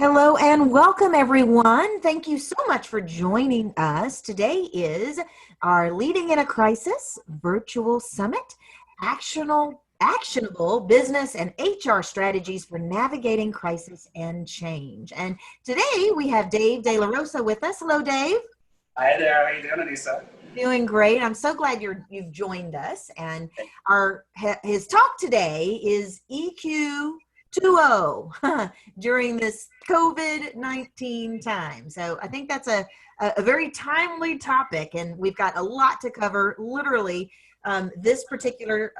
Hello and welcome, everyone. Thank you so much for joining us. Today is our Leading in a Crisis virtual summit, actionable business and HR strategies for navigating crisis and change. And today we have Dave DeLaRosa with us. Hello, Dave. Hi there. How you doing, Anissa? Doing great. I'm so glad you've joined us. And his talk today is EQ 2.0 during this COVID-19 time. So I think that's a very timely topic, and we've got a lot to cover. Literally, this particular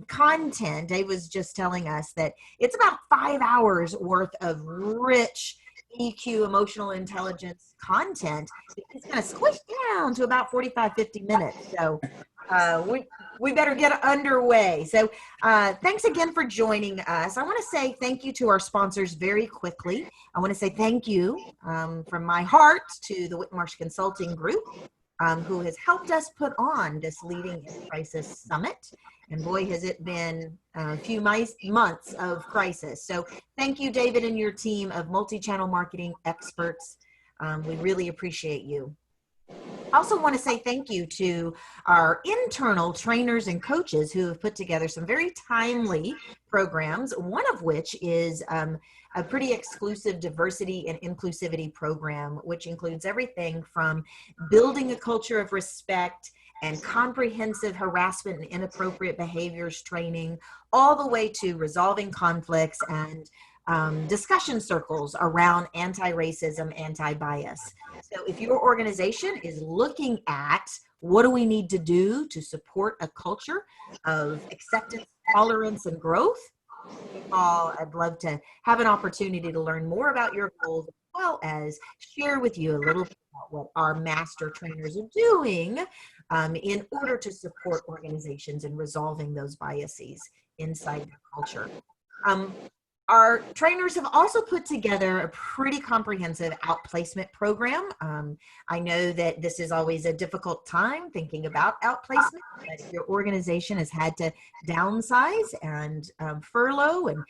content, Dave was just telling us that it's about 5 hours worth of rich EQ, emotional intelligence content. It's kind of squished down to about 45-50 minutes. So we better get underway. So thanks again for joining us. I want to say thank you to our sponsors very quickly. I want to say thank you from my heart to the Whitmarsh Consulting Group, who has helped us put on this Leading in Crisis Summit. And boy, has it been a few months of crisis. So thank you, David, and your team of multi-channel marketing experts. We really appreciate you. I also want to say thank you to our internal trainers and coaches who have put together some very timely programs, one of which is a pretty exclusive diversity and inclusivity program, which includes everything from building a culture of respect and comprehensive harassment and inappropriate behaviors training, all the way to resolving conflicts and discussion circles around anti-racism, anti-bias. So if your organization is looking at what do we need to do to support a culture of acceptance, tolerance, and growth, I'd love to have an opportunity to learn more about your goals, as well as share with you a little bit about what our master trainers are doing in order to support organizations in resolving those biases inside their culture. Our trainers have also put together a pretty comprehensive outplacement program. I know that this is always a difficult time thinking about outplacement, but if your organization has had to downsize and furlough and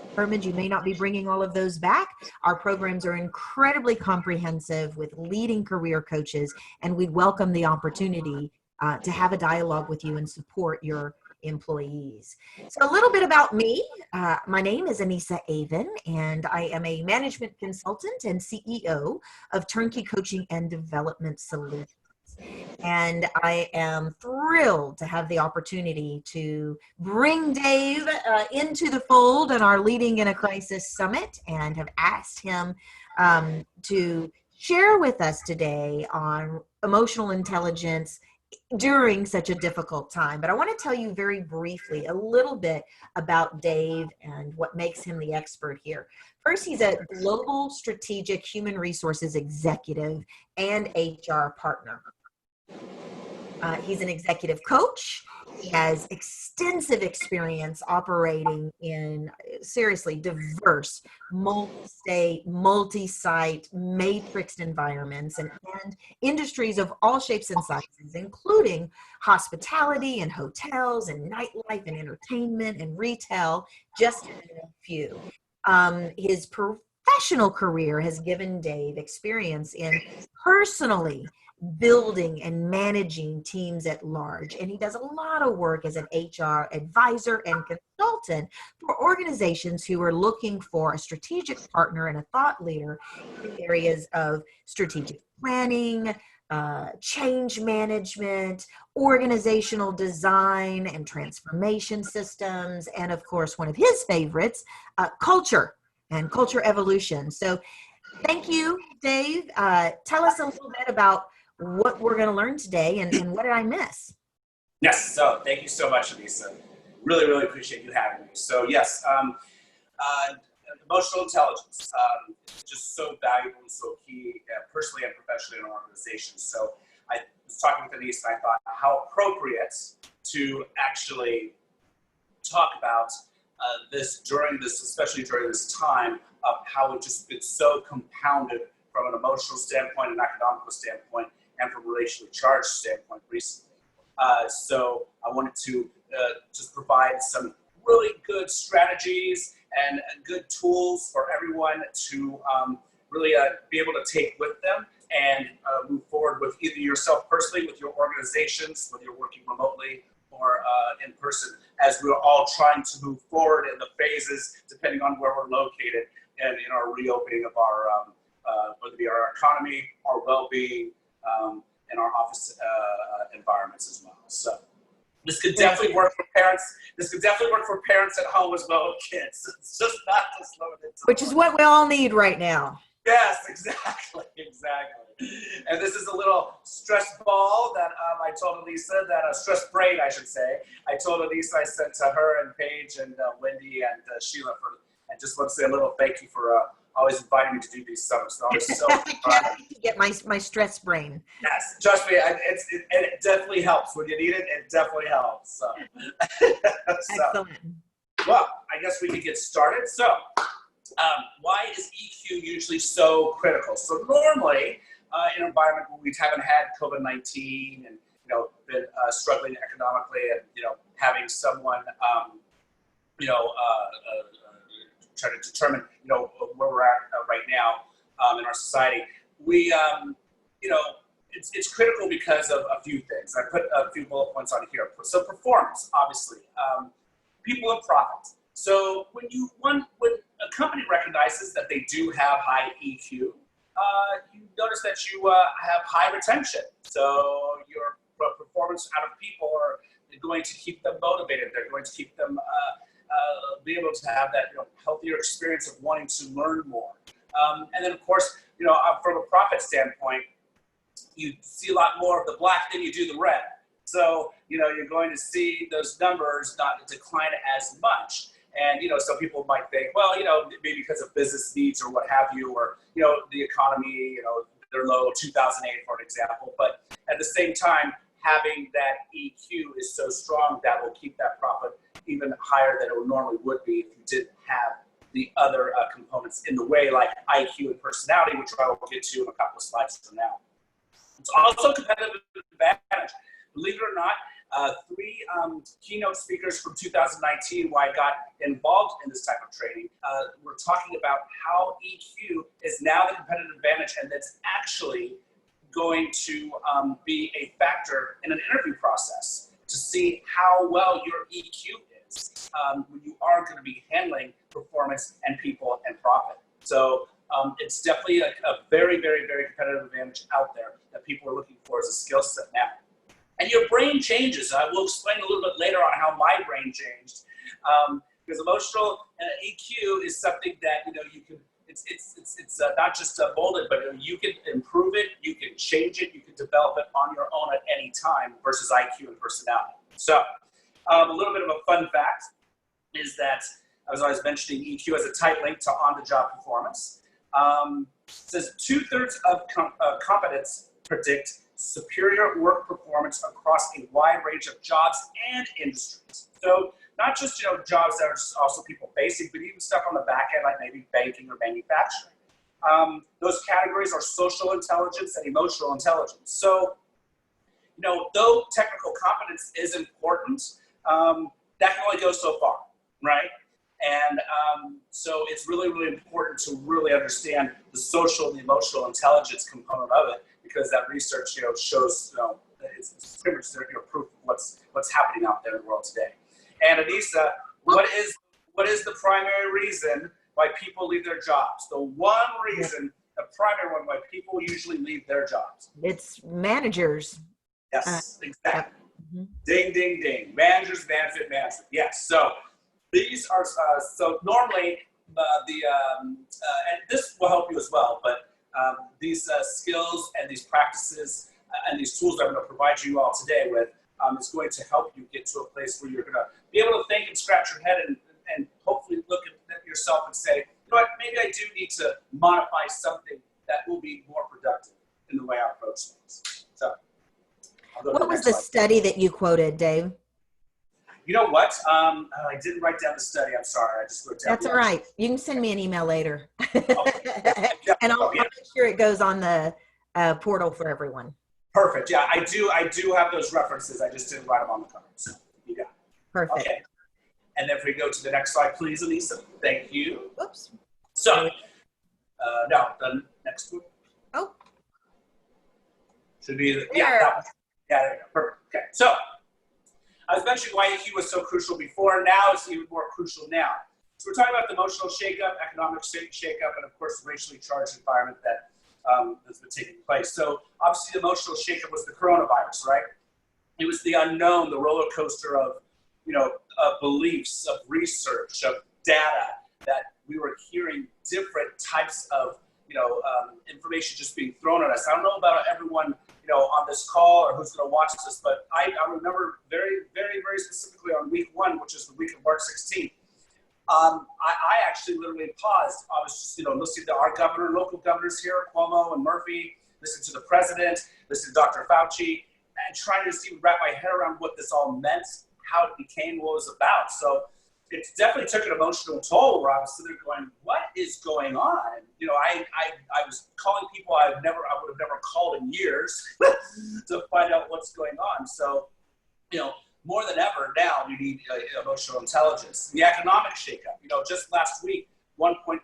determined you may not be bringing all of those back, our programs are incredibly comprehensive with leading career coaches, and we welcome the opportunity to have a dialogue with you and support your employees. So a little bit about me. My name is Anissa Avon, and I am a management consultant and CEO of TurnKey Coaching and Development Solutions. And I am thrilled to have the opportunity to bring Dave into the fold in our Leading in a Crisis Summit, and have asked him to share with us today on emotional intelligence during such a difficult time. But I want to tell you very briefly a little bit about Dave and what makes him the expert here. First, he's a global strategic human resources executive and HR partner. He's an executive coach. He has extensive experience operating in seriously diverse, multi-state, multi-site, matrixed environments and industries of all shapes and sizes, including hospitality and hotels and nightlife and entertainment and retail, just to name a few. His professional career has given Dave experience in personally building and managing teams at large. And he does a lot of work as an HR advisor and consultant for organizations who are looking for a strategic partner and a thought leader in areas of strategic planning, change management, organizational design and transformation systems, and of course, one of his favorites, culture and culture evolution. So thank you, Dave. Tell us a little bit about what we're going to learn today, and what did I miss? Yes, so thank you so much, Anissa. Really, really appreciate you having me. So yes, emotional intelligence is just so valuable and so key, personally and professionally in an organization. So I was talking with Anissa, and I thought how appropriate to actually talk about this during this, especially during this time of how it's so compounded from an emotional standpoint, an economical standpoint, and from a racially charged standpoint recently. So I wanted to just provide some really good strategies and good tools for everyone to really be able to take with them and move forward with either yourself personally, with your organizations, whether you're working remotely or in person, as we're all trying to move forward in the phases, depending on where we're located, and in our reopening of our, whether it be our economy, our well-being, and our office environments as well. So this could definitely work for parents. This could definitely work for parents at home as well with kids. It's just not just limited to which is what we all need right now. Yes, exactly. And this is a little stress ball that I told Elisa, that a stress brain, I should say. I told Elisa I sent to her and Paige and Wendy and Sheila and just want to say a little thank you for always inviting me to do these summits. So it's so fun. To get my stress brain. Yes, trust me, it definitely helps. When you need it, it definitely helps. So. Excellent. Well, I guess we can get started. So, why is EQ usually so critical? So normally, in an environment where we haven't had COVID-19 and been struggling economically, and having someone try to determine where we're at right now in our society, we it's critical because of a few things. I put a few bullet points on here. So performance, obviously, people and profit. So when a company recognizes that they do have high EQ, you notice that you have high retention. So your performance out of people are going to keep them motivated. They're going to keep them be able to have that healthier experience of wanting to learn more. And then, of course, from a profit standpoint, you see a lot more of the black than you do the red. So, you're going to see those numbers not decline as much. And, some people might think, well, maybe because of business needs or what have you, or, the economy, they're low, 2008, for an example. But at the same time, having that EQ is so strong that will keep that profit even higher than it normally would be if you didn't have the other components in the way, like IQ and personality, which I will get to in a couple of slides from now. It's also competitive advantage. Believe it or not, 3 keynote speakers from 2019, why I got involved in this type of training, we're talking about how EQ is now the competitive advantage, and that's actually going to be a factor in an interview process to see how well your EQ is when you are going to be handling performance and people and profit. So it's definitely a very, very, very competitive advantage out there that people are looking for as a skill set now. And your brain changes. I will explain a little bit later on how my brain changed. Because emotional EQ is something that you can. It's not just molded, but you can improve it, you can change it, you can develop it on your own at any time versus IQ and personality. So a little bit of a fun fact is that, as I was mentioning, EQ has a tight link to on-the-job performance. It says 2/3 of competence predict superior work performance across a wide range of jobs and industries. So not just jobs that are just also people facing, but even stuff on the back end, like maybe banking or manufacturing. Those categories are social intelligence and emotional intelligence. So, though technical competence is important, that can only go so far, right? And so it's really, really important to really understand the social and the emotional intelligence component of it, because that research, shows, it's pretty much proof of what's happening out there in the world today. And Anissa, what is the primary reason why people leave their jobs? The one reason, the primary one why people usually leave their jobs. It's managers. Yes, exactly. Mm-hmm. Ding, ding, ding. Managers, benefit management. Yes. So these are so normally and this will help you as well. But these skills and these practices and these tools that I'm going to provide you all today with is going to help you get to a place where you're going to be able to think and scratch your head and hopefully look at yourself and say, what, maybe I do need to modify something that will be more productive in the way I approach things. So, what was the study that you quoted, Dave? You know what? I didn't write down the study. I'm sorry. I just wrote down. That's all right. You can send me an email later. Okay. And I'll make sure it goes on the portal for everyone. Perfect. Yeah, I do have those references. I just didn't write them on the card. So you got it. Perfect. Okay. And then if we go to the next slide, please, Anissa. Thank you. Oops. So, now the next one. Oh. Should be, There. yeah, there we go. Perfect. Okay, so I was mentioning why EQ was so crucial before. Now it's even more crucial now. So we're talking about the emotional shakeup, economic shakeup, and of course the racially charged environment that has been taking place. So obviously the emotional shakeup was the coronavirus, right? It was the unknown, the roller coaster of, beliefs, of research, of data, that we were hearing different types of, information just being thrown at us. I don't know about everyone, on this call or who's going to watch this, but I remember very, very, very specifically on week 1, which is the week of March 16th. I actually literally paused. I was just, listening to our governor, local governors here, Cuomo and Murphy, listening to the president, listening to Dr. Fauci, and trying to just even wrap my head around what this all meant, how it became, what it was about. So it definitely took an emotional toll where I was sitting there going, what is going on? And, I was calling people I would have never called in years to find out what's going on. So, more than ever now, we need emotional intelligence. The economic shakeup, just last week, 1.5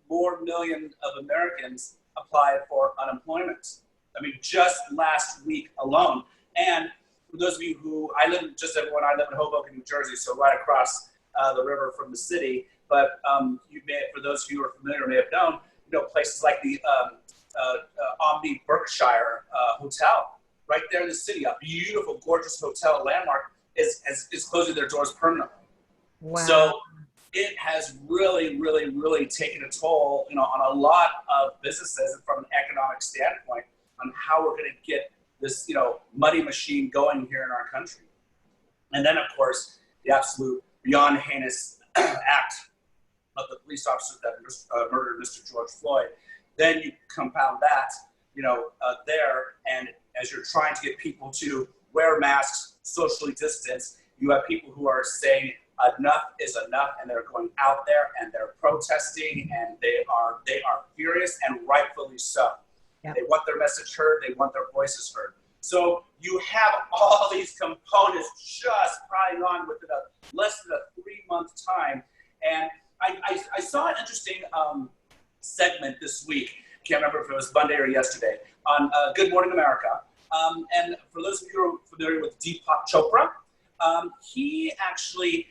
more million of Americans applied for unemployment. I mean, just last week alone. And for those of you who, I live in Hoboken, New Jersey, so right across the river from the city. But for those of you who are familiar, may have known, places like the Omni Berkshire Hotel, right there in the city, a beautiful, gorgeous hotel landmark is closing their doors permanently. Wow. So it has really, really, really taken a toll, on a lot of businesses from an economic standpoint on how we're going to get this, money machine going here in our country. And then, of course, the absolute beyond heinous act of the police officer that murdered Mr. George Floyd. Then you compound that, there, and as you're trying to get people to wear masks, socially distance, you have people who are saying enough is enough, and they're going out there and they're protesting, and they are furious, and rightfully so. Yep. They want their message heard. They want their voices heard. So you have all these components just piling on within less than a 3-month time. And I saw an interesting segment this week. I can't remember if it was Monday or yesterday on Good Morning America. And for those of you who are familiar with Deepak Chopra, he actually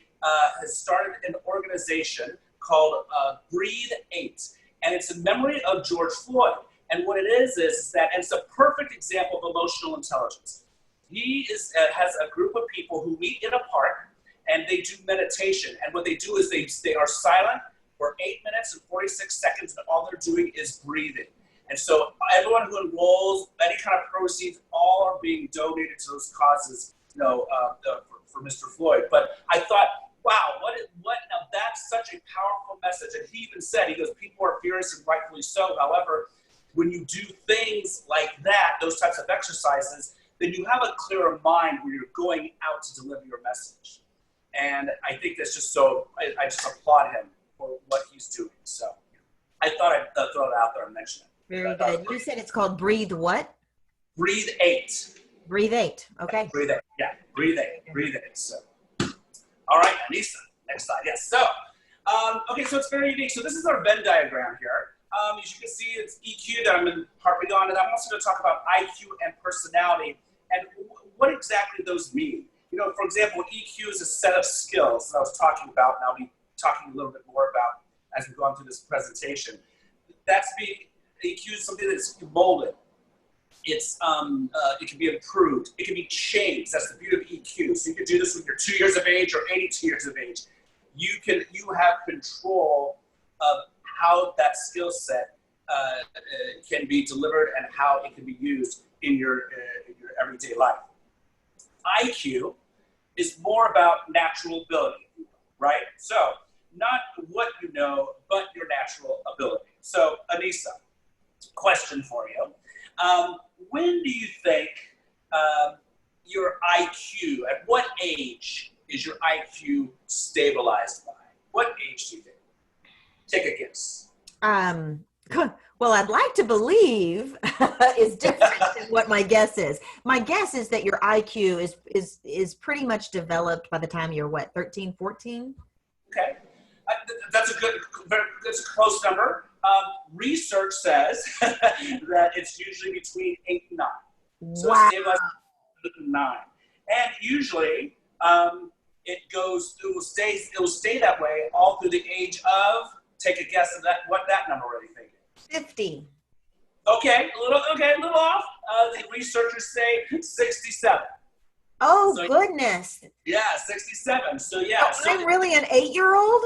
has started an organization called Breathe 8. And it's in memory of George Floyd. And what it is that, and it's a perfect example of emotional intelligence. He has a group of people who meet in a park, and they do meditation. And what they do is they are silent for 8 minutes and 46 seconds, and all they're doing is breathing. And so everyone who enrolls, any kind of proceeds, all are being donated to those causes, for Mr. Floyd. But I thought, wow, now that's such a powerful message. And he even said, people are furious, and rightfully so. However, when you do things like that, those types of exercises, then you have a clearer mind when you're going out to deliver your message. And I think that's just I just applaud him for what he's doing. So I thought I'd throw it out there and mention it. Very good. You said it's called Breathe what? Breathe 8. Breathe 8. Okay. Breathe 8. Yeah. Breathe 8. Breathe 8. So, all right, Anissa, next slide. Yes. So, okay, so it's very unique. So this is our Venn diagram here. As you can see, it's EQ that I'm harping on, and I'm also going to talk about IQ and personality and what exactly those mean. For example, EQ is a set of skills that I was talking about, and I'll be talking a little bit more about as we go on through this presentation. EQ is something that's molded. It can be improved. It can be changed. That's the beauty of EQ. So you can do this when you're 2 years of age or 82 years of age. You have control of how that skill set can be delivered and how it can be used in your everyday life. IQ is more about natural ability, right? So not what you know, but your natural ability. So Anissa, question for you. When do you think your IQ, at what age is your IQ stabilized by? What age do you think? Take a guess. Well, I'd like to believe is different than what my guess is. My guess is that your IQ is pretty much developed by the time you're what, 13, 14? Okay. That's that's a close number. Research says that it's usually between 8 and 9. So Wow. it was 9. And usually it will stay that way all through the age of, take a guess of what that number really think is. 50. Okay, a little off. The researchers say 67. Oh, So, goodness. yeah, 67. So yeah. So I'm really an 8-year-old?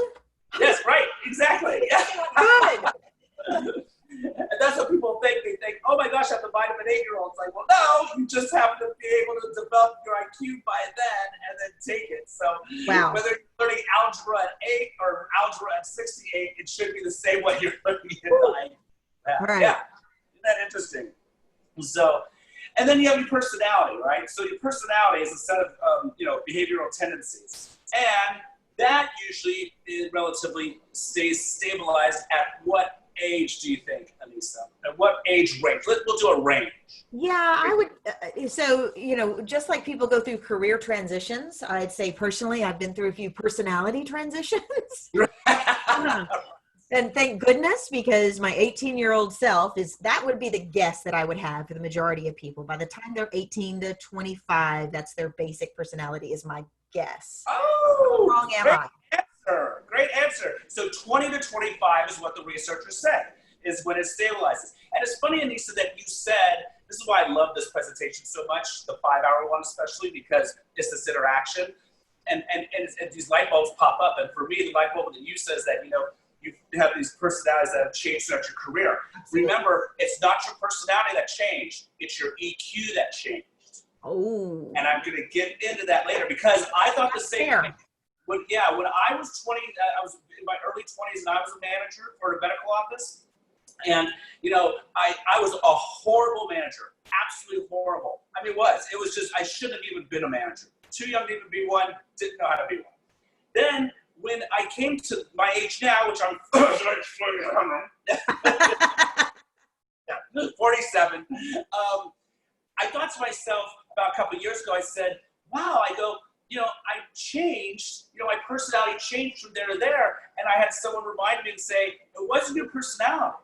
Yes, right, exactly. Good. And that's what people think. They think, oh my gosh, I have the mind of an 8-year-old. It's like, well, no, you just happen to be able to develop your IQ by then and then take it. So Wow. whether you're learning algebra at 8 or algebra at 68, it should be the same way you're learning at 9. Yeah. Right. Yeah. Isn't that interesting? So, and then you have your personality, right? So your personality is a set of, behavioral tendencies. And that usually is relatively stays stabilized at what age do you think, Anissa? At what age range? We'll do a range. Yeah, I would. So, just like people go through career transitions, I'd say personally, I've been through a few personality transitions. And thank goodness, because my 18-year-old self that would be the guess that I would have for the majority of people. By the time they're 18 to 25, that's their basic personality is my guess. Oh, how wrong am I? Great answer. So 20 to 25 is what the researchers said, is when it stabilizes. And it's funny, Anissa, that you said, this is why I love this presentation so much, the 5-hour one especially, because it's this interaction. And these light bulbs pop up. And for me, the light bulb that you said is that, you have these personalities that have changed throughout your career. Absolutely. Remember, it's not your personality that changed, it's your EQ that changed. Oh. And I'm going to get into that later because I thought the same thing. When I was 20, I was in my early 20s and I was a manager for a medical office. And, I was a horrible manager, absolutely horrible. I mean, it was just, I shouldn't have even been a manager. Too young to even be one, didn't know how to be one. Then when I came to my age now, which I'm 47, I thought to myself about a couple of years ago, I said, wow, I changed, my personality changed from there to there. And I had someone remind me and say, it wasn't your personality.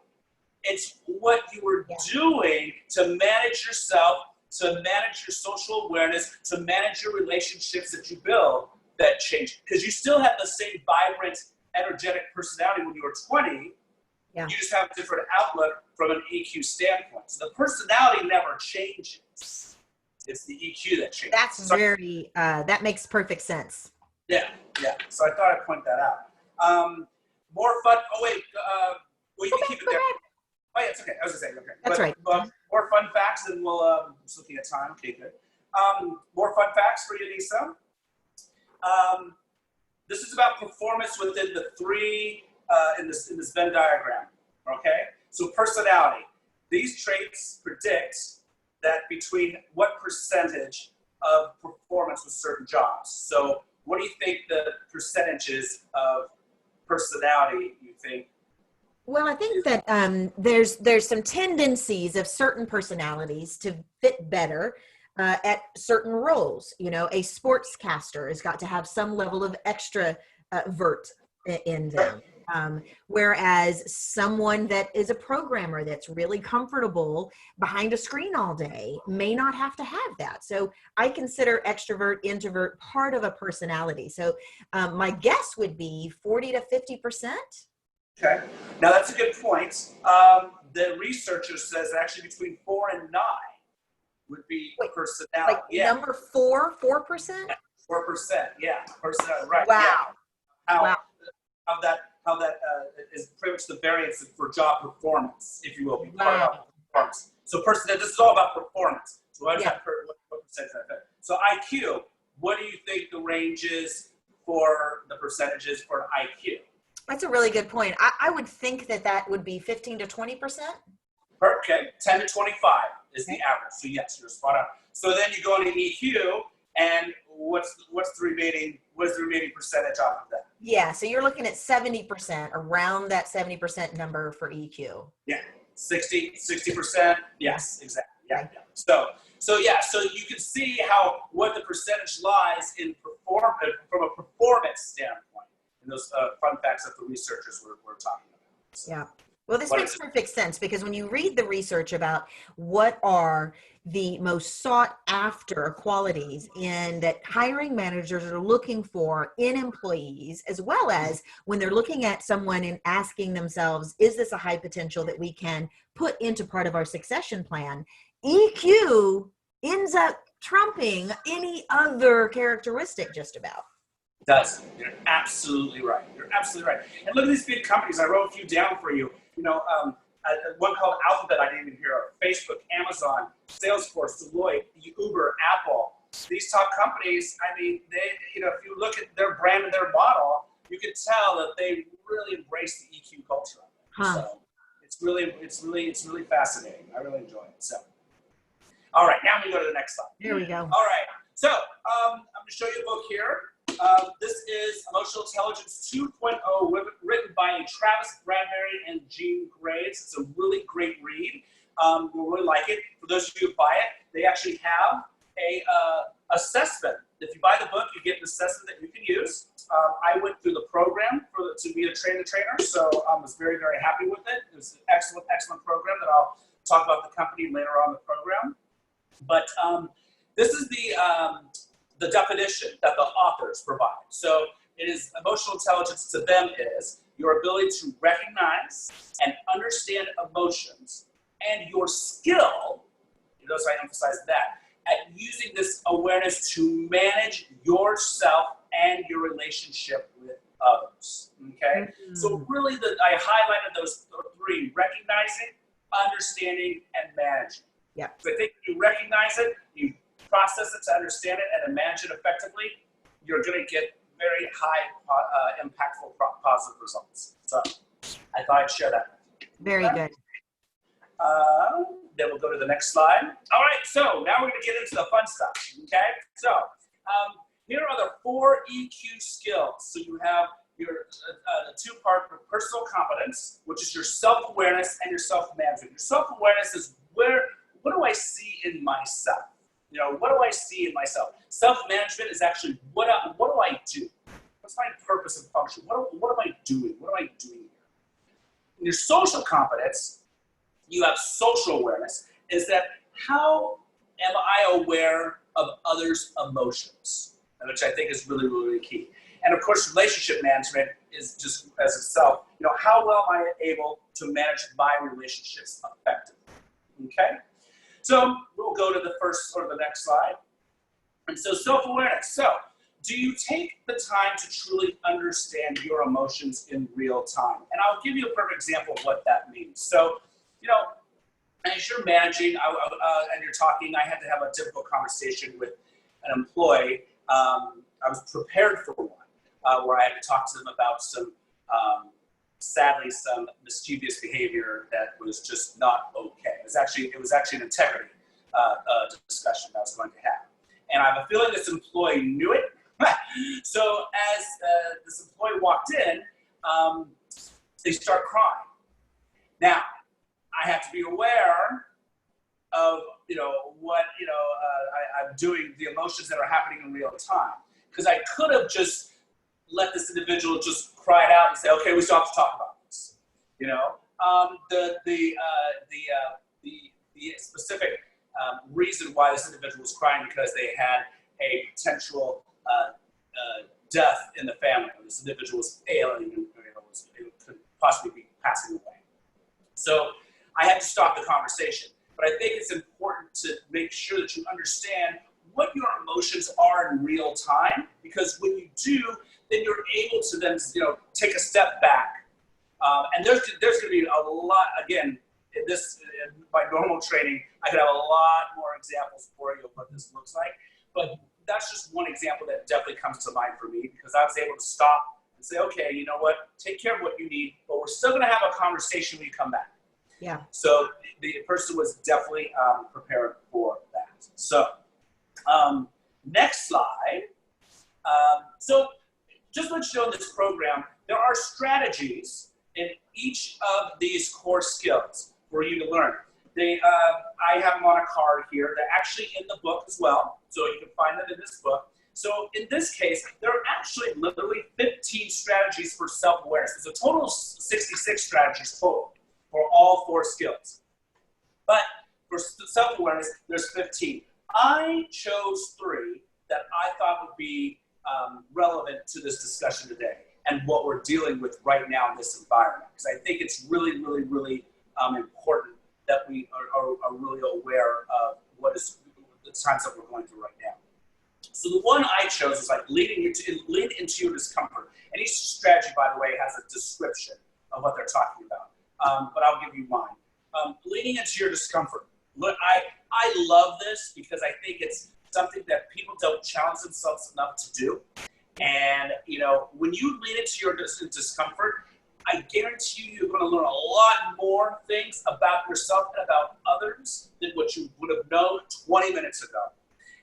It's what you were doing to manage yourself, to manage your social awareness, to manage your relationships that you build that changed. Because you still have the same vibrant, energetic personality when you were 20. Yeah. You just have a different outlook from an EQ standpoint. So the personality never changes. It's the EQ that changes. That's that makes perfect sense. Yeah. So I thought I'd point that out. More fun. Oh, wait. You can keep it there. Oh, yeah, it's okay. I was going to say, okay. That's right. More fun facts, and we'll, just looking at time. Okay, good. More fun facts for you, Lisa. This is about performance within the 3, in this Venn diagram, okay? So personality. These traits predict that between what percentage of performance with certain jobs. So what do you think the percentages of personality you think? Well, I think that there's some tendencies of certain personalities to fit better at certain roles. A sportscaster has got to have some level of extra vert in them. Whereas someone that is a programmer that's really comfortable behind a screen all day may not have to have that. So I consider extrovert, introvert part of a personality. So my guess would be 40 to 50%. Okay. Now that's a good point. The researcher says actually between 4 and 9 would be personality. Like number 4%? 4%, yeah. Personality, right. Wow. Yeah. How that is pretty much the variance for job performance, if you will, be part of performance. So this is all about performance. So what percentage that? So IQ, what do you think the range is for the percentages for an IQ? That's a really good point. I would think that would be 15 to 20%. Okay, 10 to 25 is the average. So yes, you're spot on. So then you go into EQ, and what's the remaining percentage off of that? Yeah, so you're looking at 70%, around that 70% number for EQ. Yeah, 60%. Yes, exactly. Yeah. So you can see what the percentage lies in from a performance standpoint, and those fun facts that the researchers were talking about. So, yeah. Well, this makes perfect sense, because when you read the research about what are the most sought after qualities in that hiring managers are looking for in employees, as well as when they're looking at someone and asking themselves, is this a high potential that we can put into part of our succession plan? EQ ends up trumping any other characteristic just about. Does. You're absolutely right. You're absolutely right. And look at these big companies. I wrote a few down for you. One called Alphabet, I didn't even hear of. Facebook, Amazon, Salesforce, Deloitte, Uber, Apple. These top companies, I mean, if you look at their brand and their model, you can tell that they really embrace the EQ culture. So it's really fascinating. I really enjoy it. So, all right, now we go to the next slide. Here we go. All right. So I'm going to show you a book here. This is Emotional Intelligence 2.0, written by Travis Bradbury and Gene Graves. It's a really great read. You'll really like it. For those of you who buy it, they actually have a assessment. If you buy the book, you get an assessment that you can use. I went through the program to be a trainer, so I was very, very happy with it. It was an excellent program that I'll talk about the company later on in the program. But this is the definition that the authors provide. So it is emotional intelligence to them is your ability to recognize and understand emotions and your skill, notice I emphasize that, at using this awareness to manage yourself and your relationship with others, okay? Mm-hmm. So really I highlighted those three: recognizing, understanding, and managing. Yeah. So I think if you recognize it, you process it to understand it, and then manage it effectively, you're going to get very high impactful positive results. So I thought I'd share that. Very good. Then we'll go to the next slide. All right, so now we're going to get into the fun stuff, okay? So here are the 4 EQ skills. So you have your two-part personal competence, which is your self-awareness and your self-management. Your self-awareness is what do I see in myself? What do I see in myself? Self-management is actually what do I do? What's my purpose and function? What am I doing? What am I doing here? In your social competence, you have social awareness. Is that how am I aware of others' emotions? Which I think is really, really key. And of course, relationship management is just as itself, how well am I able to manage my relationships effectively? Okay? So we'll go to the next slide. And so self-awareness. So do you take the time to truly understand your emotions in real time? And I'll give you a perfect example of what that means. So, as you're managing and you're talking, I had to have a difficult conversation with an employee. I was prepared for one where I had to talk to them about sadly, some mischievous behavior that was just not okay. It was actually an integrity discussion that I was going to have. And I have a feeling this employee knew it. So as this employee walked in, they start crying. Now, I have to be aware of, what, I'm doing, the emotions that are happening in real time. Because I could have just let this individual just cry it out and say, okay, we still have to talk about this. The specific reason why this individual was crying because they had a potential death in the family. This individual was ailing and could possibly be passing away. So I had to stop the conversation. But I think it's important to make sure that you understand what your emotions are in real time, because when you do, then you're able to then take a step back. And there's going to be a lot, again, in my normal training, I could have a lot more examples for you of what this looks like. But that's just one example that definitely comes to mind for me, because I was able to stop and say, okay, you know what, take care of what you need, but we're still going to have a conversation when you come back. Yeah. So the person was definitely prepared for that. So next slide. So just let you know in this program, there are strategies in each of these core skills. for you to learn. I have them on a card here. They're actually in the book as well, so you can find them in this book. So in this case, there are actually literally 15 strategies for self-awareness. There's a total of 66 strategies total for all 4 skills. But for self-awareness, there's 15. I chose 3 that I thought would be relevant to this discussion today and what we're dealing with right now in this environment. Because I think it's really, really, really important that we are really aware of what is the times that we're going through right now. So the one I chose is like lean into your discomfort. And each strategy, by the way, has a description of what they're talking about. But I'll give you mine. Leaning into your discomfort. Look, I love this because I think it's something that people don't challenge themselves enough to do. And, you know, when you lean into your discomfort, I guarantee you, you're going to learn a lot more things about yourself and about others than what you would have known 20 minutes ago.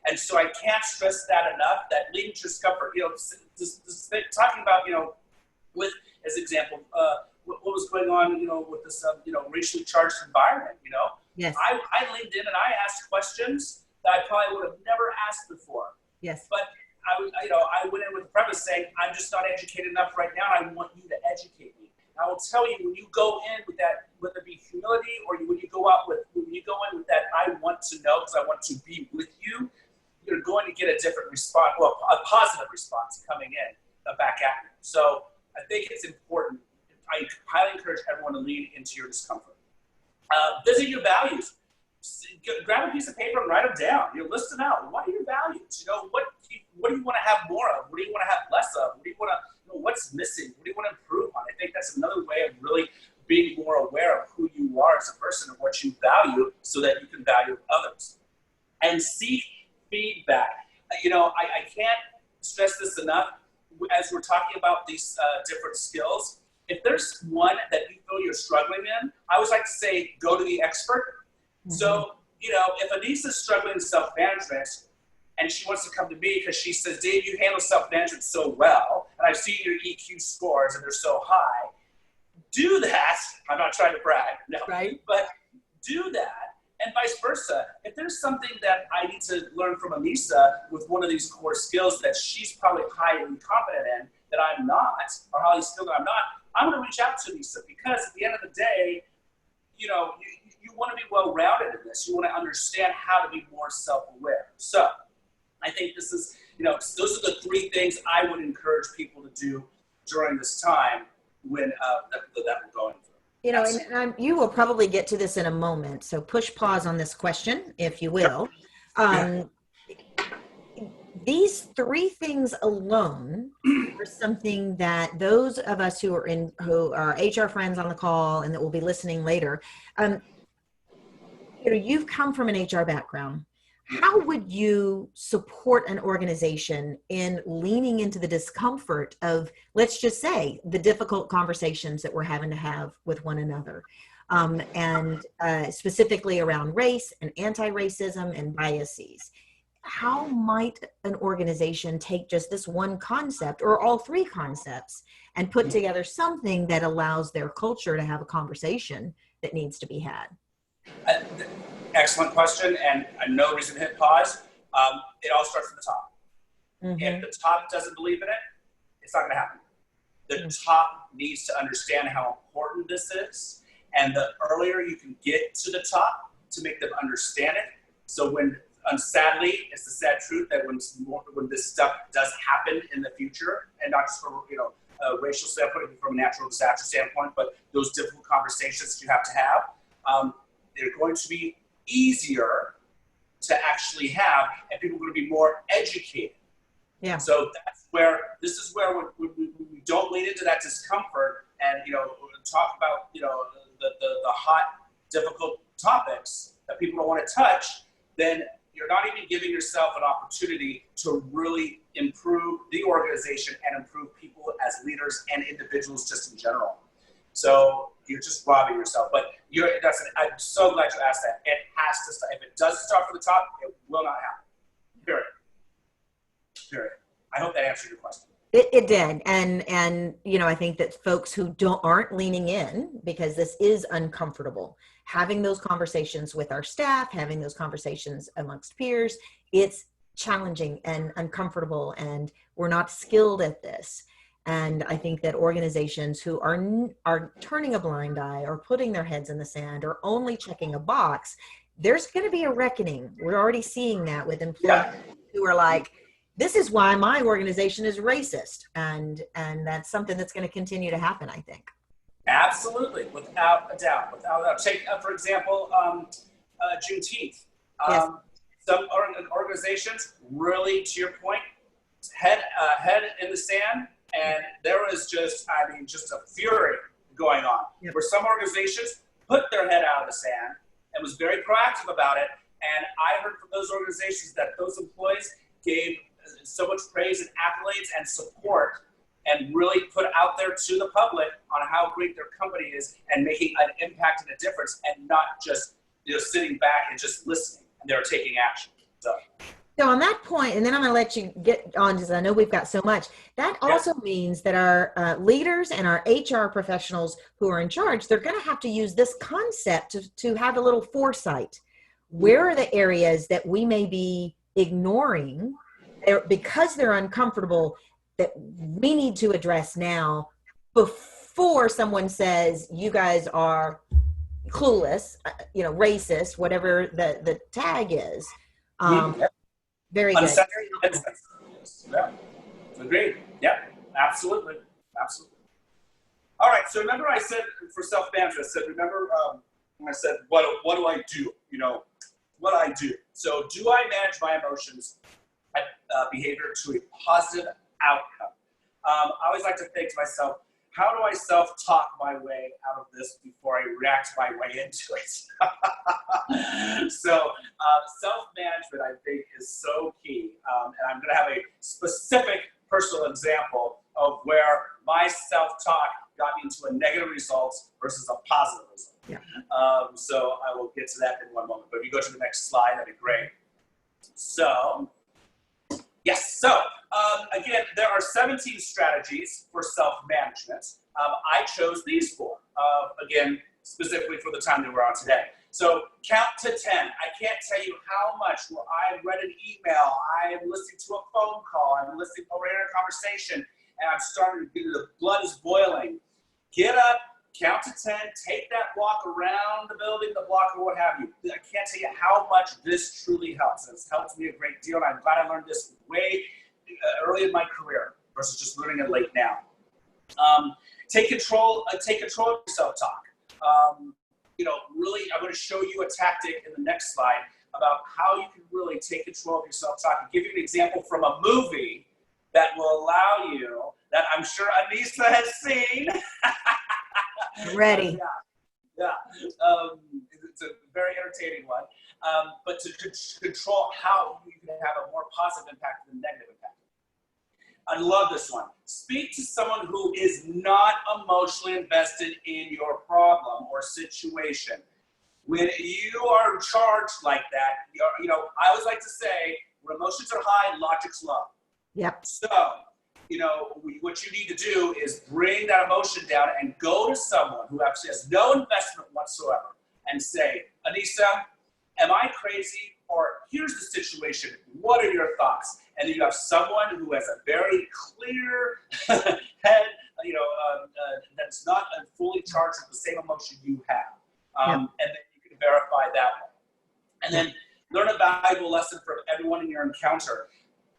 And so I can't stress that enough, that leading to discomfort, you know, talking about, you know, with, as example, what was going on, you know, with this, you know, racially charged environment, you know. Yes. I leaned in and I asked questions that I probably would have never asked before. Yes. But I went in with the premise saying, I'm just not educated enough right now, and I want you to educate me. And I will tell you, when you go in with that, whether it be humility or when you go in with that, I want to know because I want to be with you, you're going to get a different response, well, a positive response coming in back at you. So I think it's important. I highly encourage everyone to lean into your discomfort. Visit your values. Grab a piece of paper and write them down. You know, list them out. What are your values? You know, what do you want to have more of? What do you want to have less of? What do you want to, you know, what's missing? What do you want to improve on? I think that's another way of really being more aware of who you are as a person and what you value so that you can value others. And seek feedback. You know, I can't stress this enough as we're talking about these different skills. If there's one that you feel you're struggling in, I always like to say, go to the expert. Mm-hmm. So, you know, if Anissa's struggling in self-management and she wants to come to me because she says, Dave, you handle self-management so well, and I've seen your EQ scores and they're so high, do that. I'm not trying to brag, no, right? But do that. And vice versa. If there's something that I need to learn from Anissa with one of these core skills that she's probably highly confident in that I'm not, or highly skilled that I'm not, I'm going to reach out to Anissa because at the end of the day, you know, you want to be well-rounded in this. You want to understand how to be more self-aware. So I think this is, you know, those are the 3 things I would encourage people to do during this time when that we're going through. You know, and you will probably get to this in a moment. So push pause on this question, if you will. These 3 things alone are something that those of us who are HR friends on the call and that will be listening later, you know, you've come from an HR background. How would you support an organization in leaning into the discomfort of, let's just say, the difficult conversations that we're having to have with one another, and specifically around race and anti-racism and biases? How might an organization take just this one concept or all 3 concepts and put together something that allows their culture to have a conversation that needs to be had? Excellent question, and no reason to hit pause. It all starts from the top. Mm-hmm. If the top doesn't believe in it, it's not going to happen. The top needs to understand how important this is, and the earlier you can get to the top to make them understand it. So when, sadly, it's the sad truth that when this stuff does happen in the future, and not just from, you know, a racial standpoint, from a natural disaster standpoint, but those difficult conversations that you have to have, they're going to be easier to actually have, and people are going to be more educated. Yeah. So this is where we don't lean into that discomfort and, you know, talk about, you know, the hot, difficult topics that people don't want to touch, then you're not even giving yourself an opportunity to really improve the organization and improve people as leaders and individuals just in general. So you're just robbing yourself. But I'm so glad you asked that. It has to start. If it doesn't start from the top, it will not happen. Period. I hope that answered your question. It did. And, you know, I think that folks who aren't leaning in, because this is uncomfortable, having those conversations with our staff, having those conversations amongst peers, it's challenging and uncomfortable, and we're not skilled at this. And I think that organizations who are turning a blind eye or putting their heads in the sand or only checking a box, there's going to be a reckoning. We're already seeing that with employees who are like, this is why my organization is racist. And that's something that's going to continue to happen, I think. Absolutely, without a doubt. Without a doubt. Take, for example, Juneteenth. Yes. Some organizations really, to your point, head in the sand, and there was just a fury going on. Yep. Where some organizations put their head out of the sand and was very proactive about it. And I heard from those organizations that those employees gave so much praise and accolades and support, and really put out there to the public on how great their company is and making an impact and a difference, and not just, you know, sitting back and just listening. And they're taking action. So on that point, and then I'm going to let you get on, because I know we've got so much. That also means that our leaders and our HR professionals who are in charge, they're going to have to use this concept to have a little foresight. Where are the areas that we may be ignoring because they're uncomfortable, that we need to address now before someone says you guys are clueless, you know, racist, whatever the tag is. Very good. Yeah, agreed. Yeah, absolutely. All right. So remember, I said for self-management, I said, remember when I said, what do I do? You know, what I do. So do I manage my emotions, behavior to a positive outcome? I always like to think to myself, how do I self-talk my way out of this before I react my way into it? So self-management, I think, is so key. And I'm going to have a specific personal example of where my self-talk got me into a negative result versus a positive result. Yeah. So I will get to that in one moment. But if you go to the next slide, that'd be great. So, yes. So, again, there are 17 strategies for self-management. I chose these four, again, specifically for the time that we're on today. So count to 10. I can't tell you how much where I read an email, I am listening to a phone call, I'm listening over in a conversation, and I'm starting to get, the blood is boiling. Get up, count to 10, take that walk around the building, the block, or what have you. I can't tell you how much this truly helps. It's helped me a great deal, and I'm glad I learned this way early in my career versus just learning it late now. Take control of your self-talk. You know, really, I'm going to show you a tactic in the next slide about how you can really take control of your self-talk and give you an example from a movie that will allow you, that I'm sure Anissa has seen. Ready. Yeah. It's a very entertaining one. But to control how you can have a more positive impact than negative impact. I love this one. Speak to someone who is not emotionally invested in your problem or situation. When you are charged like that, you know, I always like to say, when emotions are high, logic's low. Yep. So, you know, what you need to do is bring that emotion down and go to someone who actually has no investment whatsoever and say, Anissa, am I crazy? Or here's the situation. What are your thoughts? And then you have someone who has a very clear head, you know, that's not fully charged with the same emotion you have. And then you can verify that one. And then learn a valuable lesson from everyone in your encounter.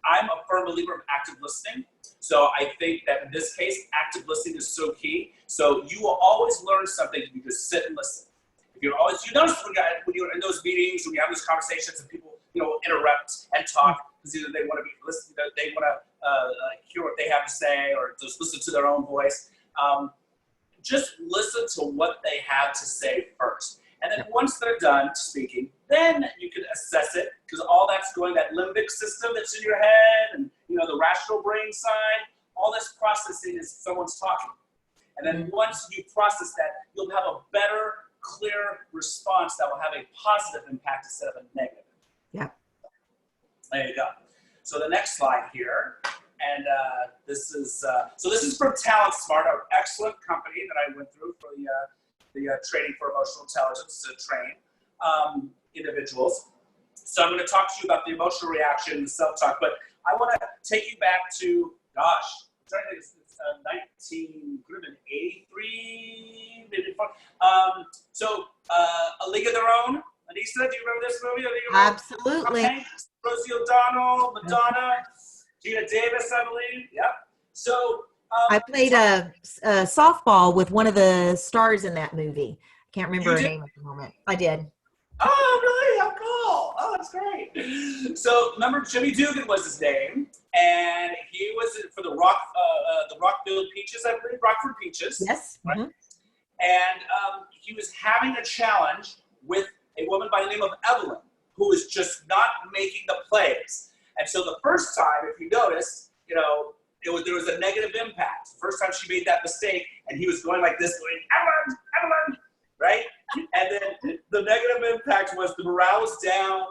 I'm a firm believer of active listening. So I think that in this case, active listening is so key. So you will always learn something if you just sit and listen. If you're always, you notice when you're in those meetings, when you have those conversations and people, you know, interrupt and talk because either they want to be listened, they want to hear what they have to say or just listen to their own voice. Just listen to what they have to say first. And then once they're done speaking, then you can assess it, because all that's going, that limbic system that's in your head and, you know, the rational brain side, all this processing is someone's talking. And then once you process that, you'll have a better, clear response that will have a positive impact instead of a negative. Yeah. There you go. So the next slide here, And this is from Talent Smart, an excellent company that I went through for the training for emotional intelligence to train individuals. So I'm going to talk to you about the emotional reaction and self-talk, but I want to take you back to, gosh, it's 1983, maybe. So A League of Their Own. Anissa, do you remember this movie? A League of Their Own? Absolutely. Hanks, Rosie O'Donnell, Madonna, Gina Davis, I believe. Yep. So I played a softball with one of the stars in that movie. I can't remember her name at the moment. I did. Oh, really? How cool. Oh, that's great. So remember, Jimmy Dugan was his name, and he was for the Rockville Peaches, I believe, Rockford Peaches. Yes. Right? Mm-hmm. And he was having a challenge with a woman by the name of Evelyn, who was just not making the plays. And so the first time, if you notice, there was a negative impact. The first time she made that mistake, and he was going like this, going, Evelyn, Evelyn, right? And then the negative impact was the morale was down.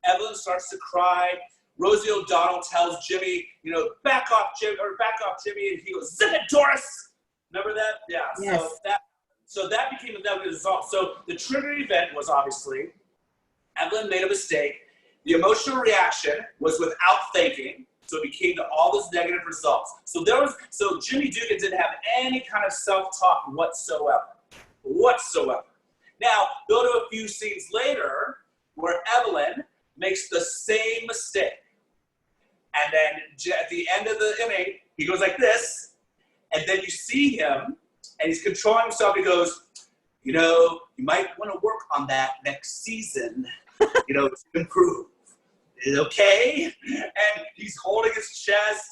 Evelyn starts to cry. Rosie O'Donnell tells Jimmy, back off, Jimmy, and he goes, zip it, Doris. Remember that? Yeah. Yes. So that became a negative result. So the trigger event was obviously Evelyn made a mistake. The emotional reaction was without thinking. So it became all those negative results. So Jimmy Dugan didn't have any kind of self-talk whatsoever. Now, go to a few scenes later where Evelyn makes the same mistake. And then at the end of the inning, he goes like this. And then you see him, and he's controlling himself. He goes, you might want to work on that next season, to improve. Is it okay? And he's holding his chest.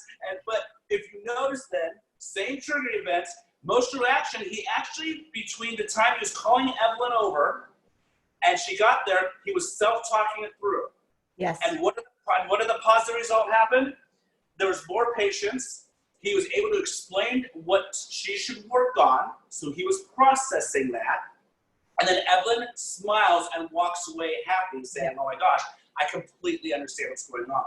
But if you notice then, same trigger events, emotional reaction, he actually, between the time he was calling Evelyn over and she got there, he was self-talking it through. Yes. And what did the positive result happen? There was more patience. He was able to explain what she should work on, so he was processing that. And then Evelyn smiles and walks away happy, saying, oh my gosh, I completely understand what's going on.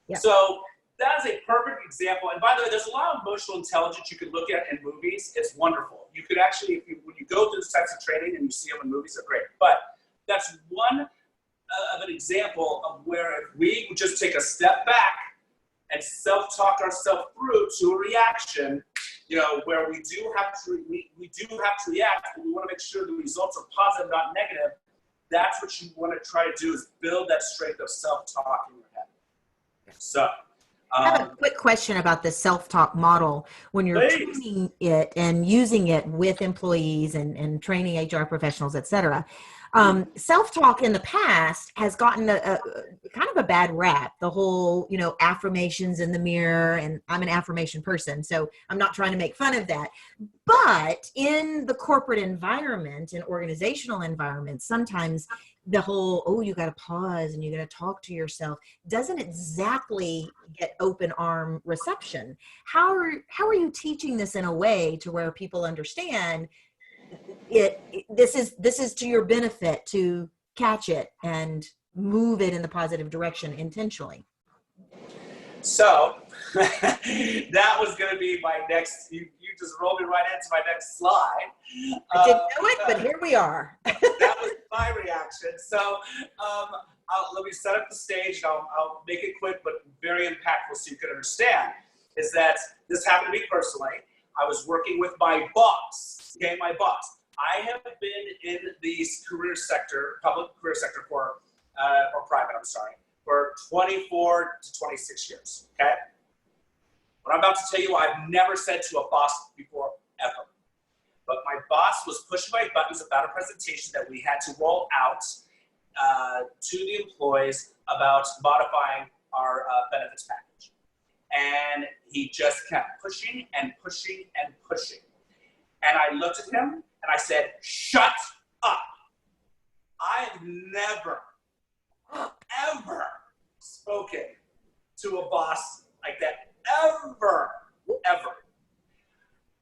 Yeah. So that is a perfect example. And by the way, there's a lot of emotional intelligence you can look at in movies. It's wonderful. You could actually, when you go through this types of training and you see them in movies, they're great. But that's one of an example of where if we would just take a step back and self-talk ourselves through to a reaction, where we do have to react, but we want to make sure the results are positive, not negative. That's what you want to try to do, is build that strength of self-talk in your head. So I have a quick question about the self-talk model. When you're training it and using it with employees and training HR professionals, et cetera, self-talk in the past has gotten a kind of a bad rap. The whole, affirmations in the mirror, and I'm an affirmation person, so I'm not trying to make fun of that. But in the corporate environment and organizational environment, sometimes the whole, you got to pause and you got to talk to yourself doesn't exactly get open arm reception. How are you teaching this in a way to where people understand this is to your benefit to catch it and move it in the positive direction intentionally? So that was going to be my next, you just rolled me right into my next slide. I didn't know it, but here we are. That was my reaction. So let me set up the stage. I'll make it quick, but very impactful so you can understand, is that this happened to me personally. I was working with my boss, my boss. I have been in the career sector, public career sector or private, for 24 to 26 years, okay? What I'm about to tell you, I've never said to a boss before, ever. But my boss was pushing my buttons about a presentation that we had to roll out to the employees about modifying our benefits package. And he just kept pushing and pushing and pushing. And I looked at him and I said, shut up. I've never, ever spoken to a boss like that. Ever.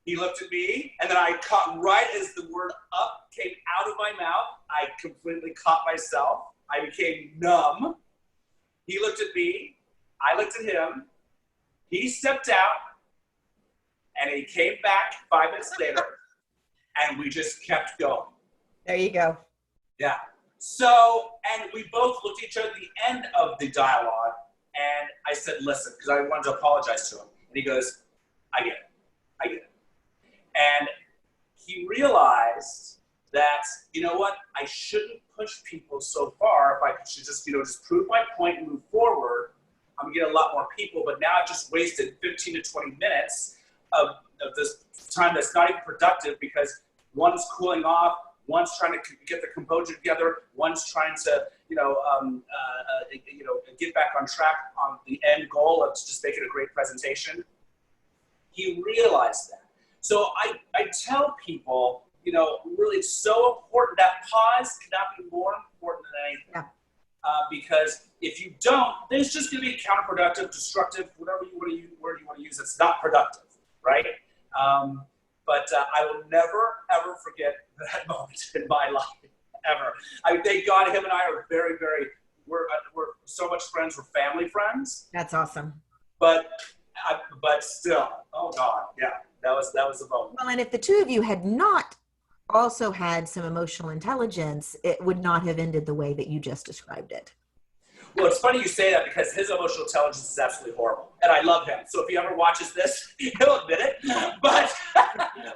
He looked at me, and then I caught, right as the word up came out of my mouth, I completely caught myself. I became numb. He looked at me. I looked at him. He stepped out, and he came back 5 minutes later, and we just kept going. There you go. Yeah. So, and we both looked at each other at the end of the dialogue, and I said, listen, because I wanted to apologize to him. And he goes, I get it. And he realized that, you know what, I shouldn't push people so far. If I should just, just prove my point and move forward, I'm going to get a lot more people. But now I've just wasted 15 to 20 minutes of this time that's not even productive, because one's cooling off, one's trying to get the composure together, one's trying to, get back on track on the end goal of just making a great presentation. He realized that. So I tell people, really it's so important. That pause cannot be more important than anything. Yeah. Because if you don't, then it's just going to be counterproductive, destructive, whatever word you want to use. It's not productive, right? But I will never, ever forget that moment in my life, ever. I thank God him and I are very, very, we're so much friends. We're family friends. That's awesome. But still, oh God, yeah, that was a moment. Well, and if the two of you had not also had some emotional intelligence, it would not have ended the way that you just described it. Well, it's funny you say that, because his emotional intelligence is absolutely horrible, and I love him. So if he ever watches this, he'll admit it, but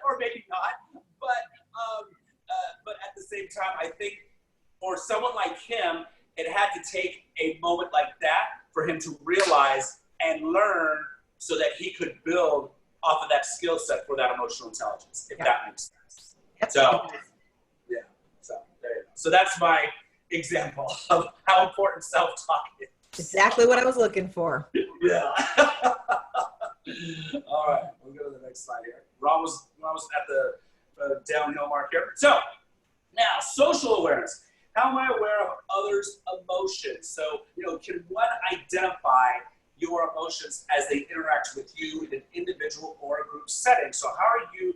or maybe not. But at the same time, I think for someone like him, it had to take a moment like that for him to realize and learn, so that he could build off of that skill set for that emotional intelligence, if that makes sense. Yep. So, yeah. So there you go. So that's my example of how important self-talk is. Exactly what I was looking for. Yeah. All right, we'll go to the next slide here. We're almost at the downhill mark here. So now, social awareness. How am I aware of others' emotions? So, can one identify your emotions as they interact with you in an individual or a group setting? So how are you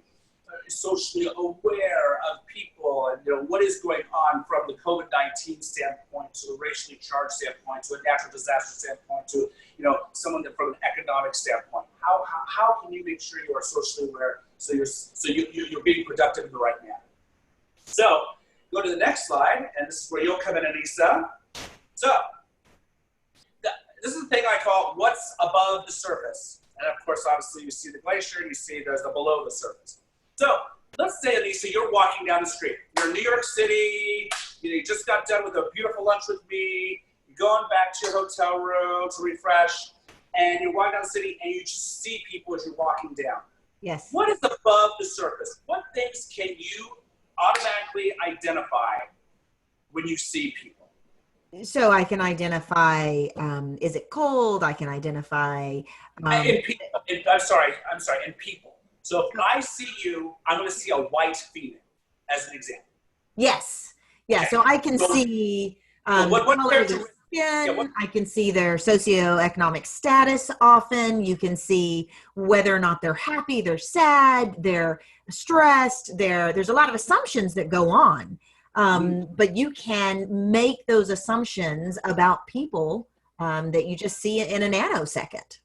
socially aware of people, and what is going on from the COVID-19 standpoint to the racially charged standpoint to a natural disaster standpoint to someone that from an economic standpoint? How can you make sure you are socially aware so you're being productive in the right manner? So go to the next slide, and this is where you'll come in, Anissa. So this is the thing I call what's above the surface. And of course, obviously, you see the glacier, you see there's the below the surface. So let's say, Anissa, you're walking down the street. You're in New York City. You just got done with a beautiful lunch with me. You're going back to your hotel room to refresh. And you're walking down the city, and you just see people as you're walking down. Yes. What is above the surface? What things can you automatically identify when you see people? So I can identify, is it cold? I can identify. In people. In people. So if I see you, I'm going to see a white female as an example. Yes. Yeah. Okay. So I can see what color of their skin. Yeah, I can see their socioeconomic status often. You can see whether or not they're happy, they're sad, they're stressed. There's a lot of assumptions that go on. But you can make those assumptions about people that you just see in a nanosecond.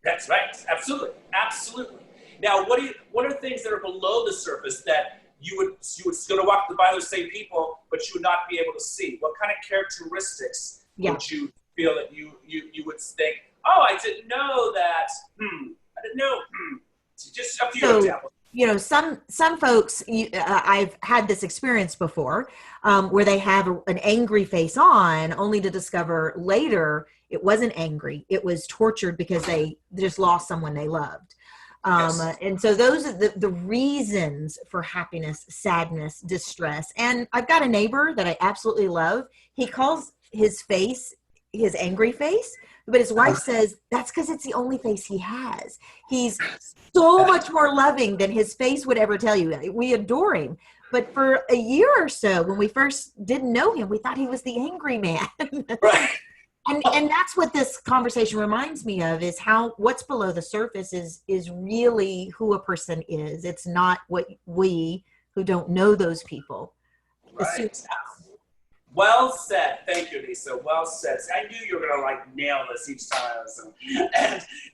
That's right. Absolutely. Absolutely. Now, what are things that are below the surface that you would still walk by those same people, but you would not be able to see? What kind of characteristics would you feel that you would think, oh, I didn't know that. I didn't know. Just a few examples. Some folks, I've had this experience before, where they have an angry face on, only to discover later it wasn't angry. It was tortured because they just lost someone they loved. Yes. And so those are the reasons for happiness, sadness, distress. And I've got a neighbor that I absolutely love. He calls his face his angry face, but his wife says that's because it's the only face he has. He's so much more loving than his face would ever tell you. We adore him. But for a year or so, when we first didn't know him, we thought he was the angry man. Right. And that's what this conversation reminds me of, is how what's below the surface is really who a person is. It's not what we who don't know those people. Right. Well said. Thank you, Lisa. Well said. I knew you were gonna nail this each time.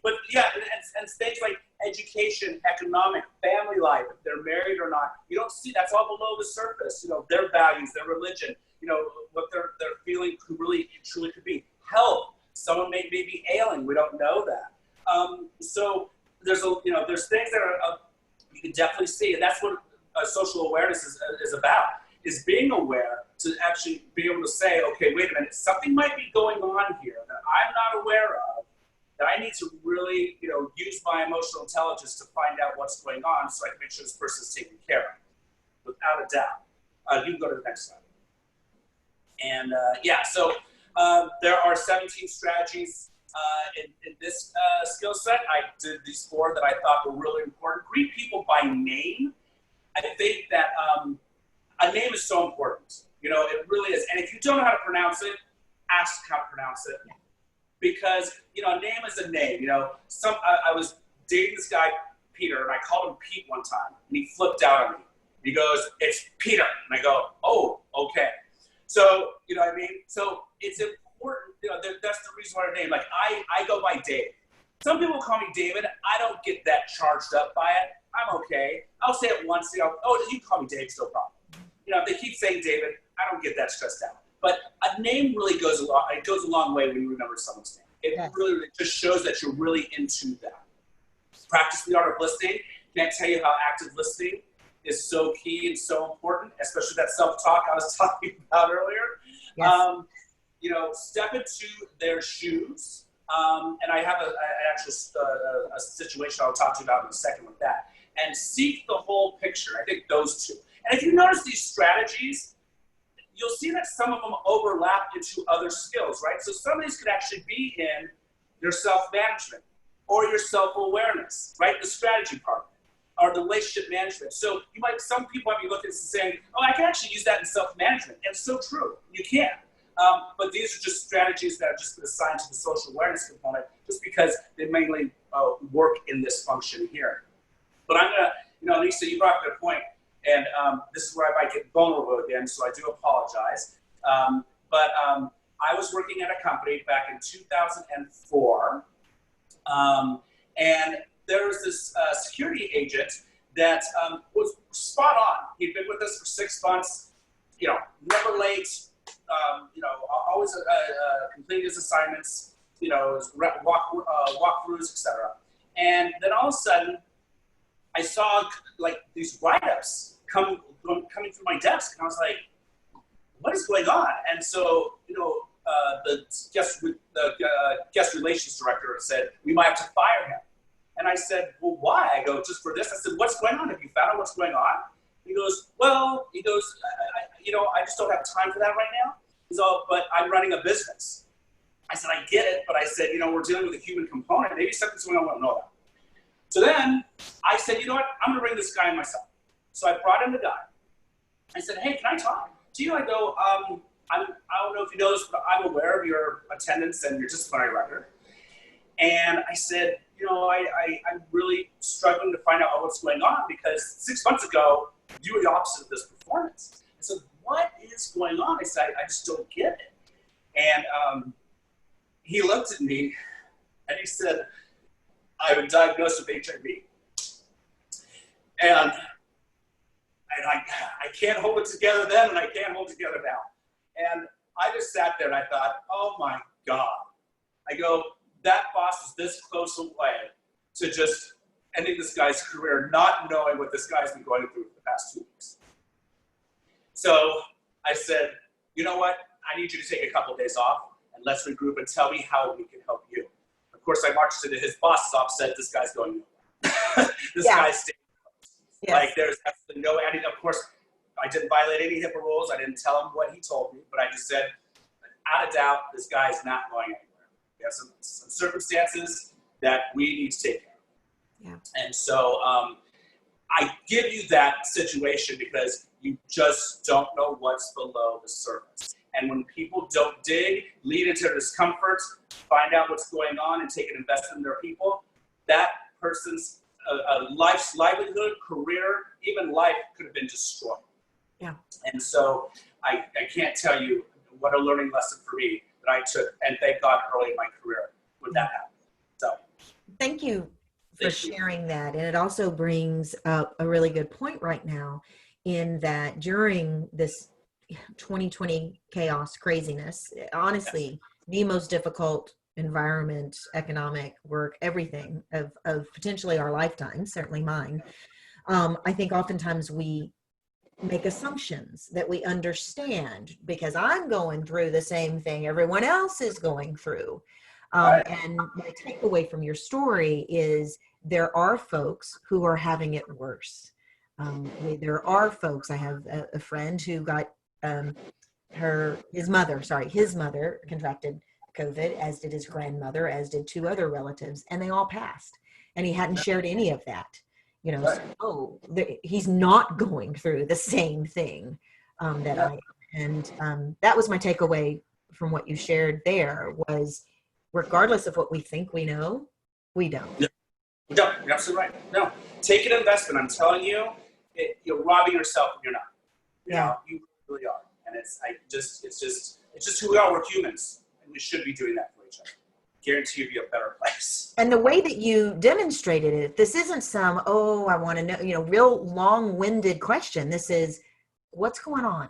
But yeah, and things like education, economic, family life, if they're married or not, you don't see that's all below the surface. Their values, their religion, what they're feeling really truly could be. Health. Someone may be ailing. We don't know that. So there's things that are you can definitely see, and that's what social awareness is about. Is being aware to actually be able to say, okay, wait a minute, something might be going on here that I'm not aware of, that I need to really, use my emotional intelligence to find out what's going on so I can make sure this person's taken care of, without a doubt. You can go to the next slide. And so there are 17 strategies in this skill set. I did these 4 that I thought were really important. Greet people by name. I think that a name is so important. It really is. And if you don't know how to pronounce it, ask how to pronounce it. Because, a name is a name. I was dating this guy, Peter, and I called him Pete one time, and he flipped out on me. He goes, "It's Peter." And I go, "Oh, okay." So, you know what I mean? So it's important, that's the reason why our name. Like, I go by Dave. Some people call me David. I don't get that charged up by it. I'm okay. I'll say it once, "Oh, you can call me Dave, it's no problem." If they keep saying David, I don't get that stressed out. But a name really goes a long way when you remember someone's name. It really just shows that you're really into that. Practice the art of listening. Can't tell you how active listening is so key and so important, especially that self-talk I was talking about earlier. Yes. Step into their shoes. And I have an actual situation I'll talk to you about in a second with that. And seek the whole picture. I think those 2. And if you notice these strategies, you'll see that some of them overlap into other skills, right? So some of these could actually be in your self-management or your self-awareness, right? The strategy part, or the relationship management. So some people might be looking and saying, "Oh, I can actually use that in self-management." And it's so true, you can. But these are just strategies that have just been assigned to the social awareness component just because they mainly work in this function here. But I'm gonna, Lisa, you brought up a good point. And this is where I might get vulnerable again, so I do apologize. But I was working at a company back in 2004, and there was this security agent that was spot on. He'd been with us for 6 months, never late, always completing his assignments, walkthroughs, etc. And then all of a sudden, I saw these write-ups coming through my desk, and I was like, "What is going on?" And so, the guest relations director said, "We might have to fire him." And I said, "Well, why?" I go, "Just for this." I said, "What's going on? Have you found out what's going on?" He goes, I just don't have time for that right now. He's all, "But I'm running a business." I said, "I get it," but I said, we're dealing with a human component. Maybe something's going on I don't know about. So then I said, "You know what? I'm going to bring this guy in myself." So I brought in the guy. I said, "Hey, can I talk to you?" I go, I don't know if you know this, but I'm aware of your attendance and your disciplinary record. And I said, I'm really struggling to find out what's going on because 6 months ago, you were the opposite of this performance. I said, "What is going on?" I said, I just don't get it. And he looked at me and he said, "I've been diagnosed with HIV. And I can't hold it together then, and I can't hold it together now." And I just sat there and I thought, oh my God. I go, that boss is this close away to just ending this guy's career, not knowing what this guy's been going through for the past 2 weeks. So I said, "You know what? I need you to take a couple of days off and let's regroup and tell me how we can help you." Of course, I marched into his boss's office, said, "This guy's going nowhere." This guy's staying. Yes. There's absolutely no, of course, I didn't violate any HIPAA rules. I didn't tell him what he told me, but I just said, out of doubt, this guy is not going anywhere. We have some circumstances that we need to take care of. Yeah. And so I give you that situation because you just don't know what's below the surface. And when people don't dig, lead into discomfort, find out what's going on and take an investment in their people, that person's life's livelihood, career, even life could have been destroyed. Yeah. And so I can't tell you what a learning lesson for me that I took, and thank God early in my career when that happened. So thank you for sharing that. And it also brings up a really good point right now, in that during this 2020 chaos craziness, honestly, the most difficult environment, economic, work, everything of potentially our lifetime, certainly mine. I think oftentimes we make assumptions that we understand because I'm going through the same thing everyone else is going through. And my takeaway from your story is there are folks who are having it worse. There are folks, I have a friend who got his mother contracted COVID, as did his grandmother, as did 2 other relatives, and they all passed. And he hadn't shared any of that. He's not going through the same thing that I am. And that was my takeaway from what you shared there, was regardless of what we think we know, we don't. No, you're absolutely right. No, take an investment. I'm telling you, you're robbing yourself if you're not. You know, you really are. And it's just who we are. We're humans, and we should be doing that for each other. Guarantee you'll be a better place. And the way that you demonstrated it, this isn't some, I want to know, real long-winded question. This is, what's going on?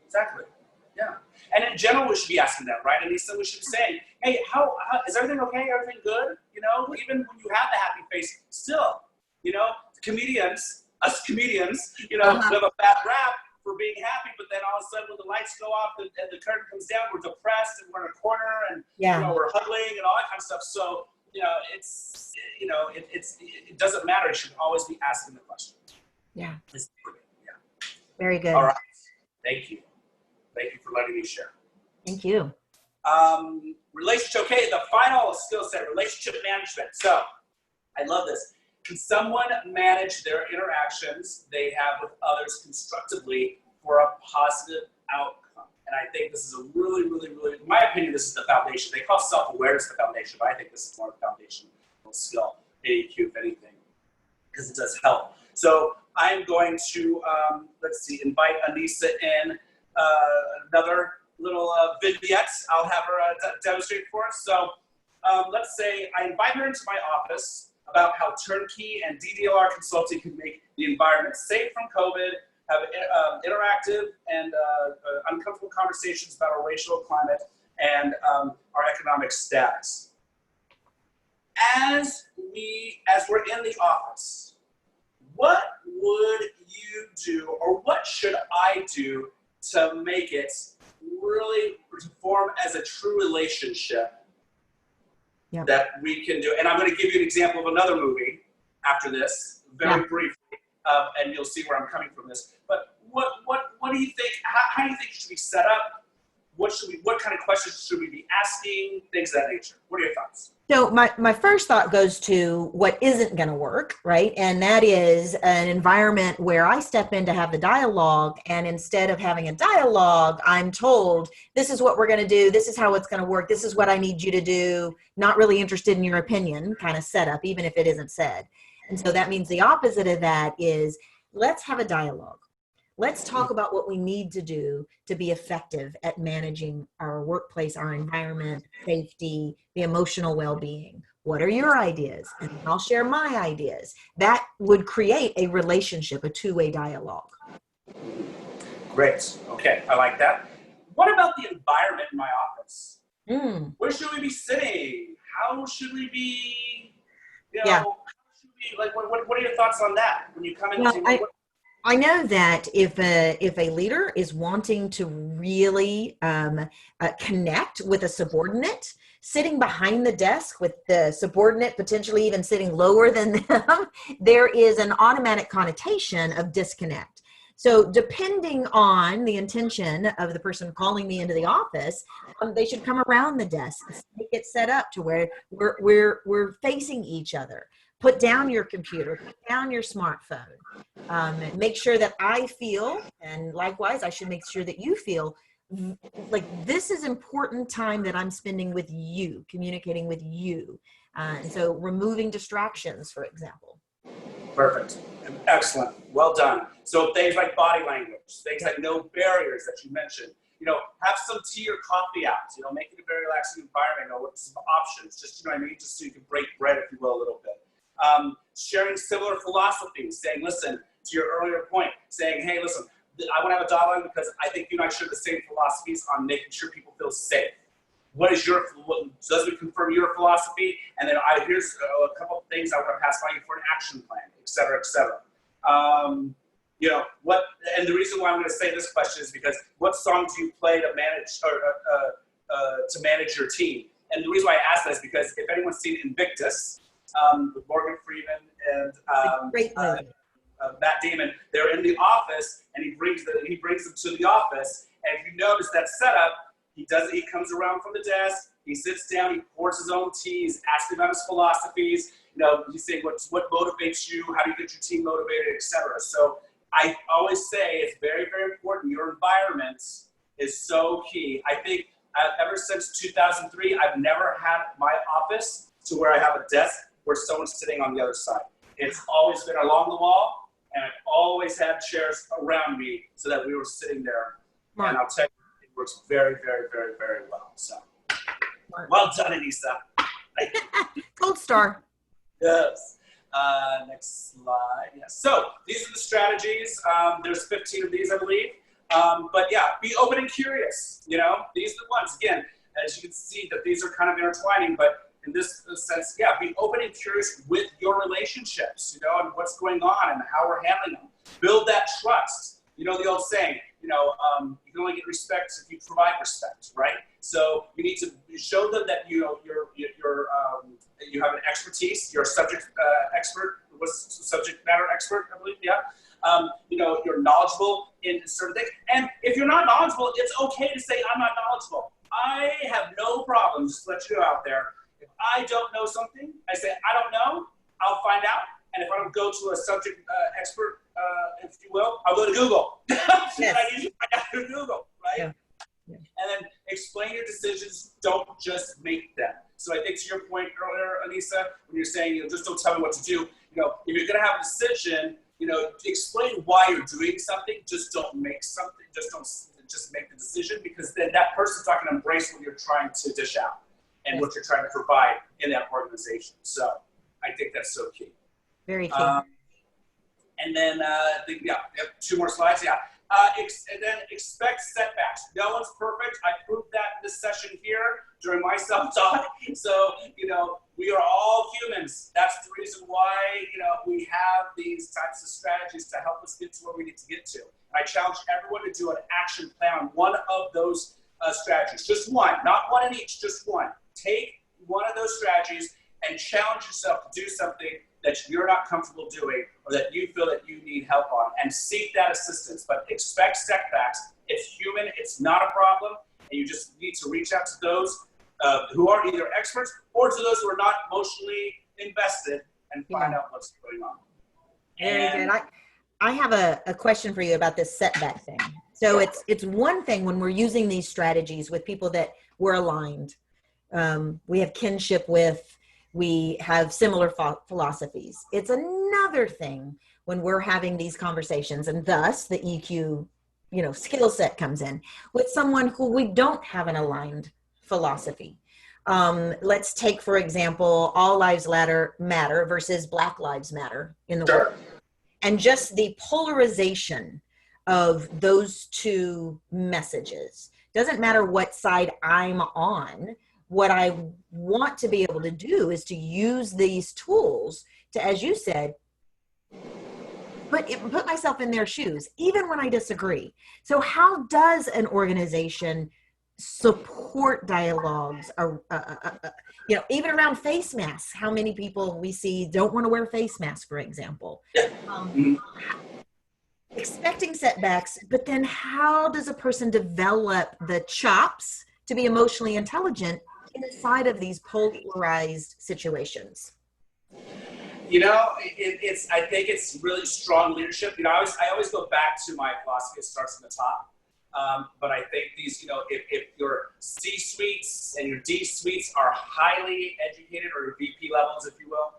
Exactly. Yeah. And in general, we should be asking that, right? And we should be saying, hey, how is everything okay? Everything good? Even when you have the happy face, still, us comedians, we have a bad rap for being happy, but then all of a sudden when the lights go off and the curtain comes down, we're depressed and we're in a corner and we're huddling and all that kind of stuff. So it doesn't matter. You should always be asking the question. Yeah. Very good. All right. Thank you for letting me share. Thank you. Relationship. Okay, the final skill set: relationship management. So I love this. Can someone manage their interactions they have with others constructively for a positive outcome? And I think this is a really, really, really, in my opinion, this is the foundation. They call self-awareness the foundation, but I think this is more of a foundational skill, AEQ, if anything, because it does help. So I'm going to, invite Anissa in another little vignette. I'll have her demonstrate for us. So let's say I invite her into my office about how TurnKey and DDLR consulting can make the environment safe from COVID, have interactive and uncomfortable conversations about our racial climate and our economic status. As we're in the office, what would you do, or what should I do to make it really form as a true relationship that we can do? And I'm going to give you an example of another movie after this, very briefly, and you'll see where I'm coming from this. But what do you think? How do you think it should be set up? What kind of questions should we be asking? Things of that nature. What are your thoughts? So my first thought goes to what isn't going to work, right? And that is an environment where I step in to have the dialogue, and instead of having a dialogue, I'm told, this is what we're going to do, this is how it's going to work, this is what I need you to do, not really interested in your opinion kind of setup, even if it isn't said. And so that means the opposite of that is, let's have a dialogue. Let's talk about what we need to do to be effective at managing our workplace, our environment, safety, the emotional well-being. What are your ideas? And I'll share my ideas. That would create a relationship, a two-way dialogue. Great. Okay, I like that. What about the environment in my office? Where should we be sitting? How should we be, what are your thoughts on that when you come into I know that if a leader is wanting to really connect with a subordinate, sitting behind the desk with the subordinate potentially even sitting lower than them, there is an automatic connotation of disconnect. So depending on the intention of the person calling me into the office, they should come around the desk, make it set up to where we're facing each other. Put down your computer, put down your smartphone. Make sure that I feel, and likewise, I should make sure that you feel like this is important time that I'm spending with you, communicating with you. And so removing distractions, for example. Perfect. Excellent. Well done. So things like body language, things like no barriers that you mentioned, have some tea or coffee out, make it a very relaxing environment, with some options, just, what I mean, just so you can break bread, if you will, a little bit. Sharing similar philosophies, saying, listen, to your earlier point, saying, hey, listen, I want to have a dialogue because I think you and I share the same philosophies on making sure people feel safe. Does it confirm your philosophy? And then here's a couple of things I want to pass by you for an action plan, et cetera, et cetera. And the reason why I'm going to say this question is because what song do you play to manage to manage your team? And the reason why I ask that is because if anyone's seen Invictus, with Morgan Freeman and Matt Damon, they're in the office, and he brings them to the office. And if you notice that setup, he comes around from the desk, he sits down, he pours his own tea, he's asking about his philosophies, he's saying what motivates you, how do you get your team motivated, etc. So I always say it's very, very important. Your environment is so key. I think ever since 2003, I've never had my office to where I have a desk where someone's sitting on the other side. It's always been along the wall, and I've always had chairs around me so that we were sitting there. And I'll tell you, it works very, very, very, very well. So, well done, Anissa. Gold star. Yes. Next slide. Yes. So these are the strategies. There's 15 of these, I believe. But yeah, be open and curious. These are the ones. Again, as you can see, that these are kind of intertwining. But in this sense, yeah, be open and curious with your relationships. And what's going on and how we're handling them. Build that trust. The old saying. You can only get respect if you provide respect, right? So you need to show them that you have an expertise. You're a subject expert. What's subject matter expert? I believe, yeah. You're knowledgeable in certain things. And if you're not knowledgeable, it's okay to say I'm not knowledgeable. I have no problem. Just to let you know out there. If I don't know something, I say I don't know. I'll find out. And if I don't go to a subject expert, if you will, I'll go to Google. Yes. I usually find out through Google, right? Yeah. Yeah. And then explain your decisions. Don't just make them. So I think to your point earlier, Anissa, when you're saying, just don't tell me what to do. If you're going to have a decision, explain why you're doing something. Just don't make something. Just make the decision, because then that person's not going to embrace what you're trying to dish out and what you're trying to provide in that organization. So I think that's so key. Very key. And then, two more slides. Yeah. And then expect setbacks. No one's perfect. I proved that in this session here during my self-talk. So, we are all humans. That's the reason why, we have these types of strategies to help us get to where we need to get to. And I challenge everyone to do an action plan on one of those strategies. Just one, not one in each, just one. Take one of those strategies and challenge yourself to do something that you're not comfortable doing or that you feel that you need help on, and seek that assistance. But expect setbacks. It's human. It's not a problem. And you just need to reach out to those who are either experts or to those who are not emotionally invested and find out what's going on. Very good. I have a question for you about this setback thing. So it's one thing when we're using these strategies with people that we're aligned. We have kinship with, we have similar philosophies. It's another thing when we're having these conversations, and thus the EQ, skill set comes in with someone who we don't have an aligned philosophy. Let's take, for example, All Lives Matter versus Black Lives Matter in the world. And just the polarization of those two messages. Doesn't matter what side I'm on. What I want to be able to do is to use these tools to, as you said, put myself in their shoes, even when I disagree. So how does an organization support dialogues, even around face masks? How many people we see don't want to wear face masks, for example? Expecting setbacks, but then how does a person develop the chops to be emotionally intelligent inside of these polarized situations? I think it's really strong leadership. I always go back to my philosophy. It starts from the top. But I think these, if your C-suites and your D-suites are highly educated, or your VP levels, if you will,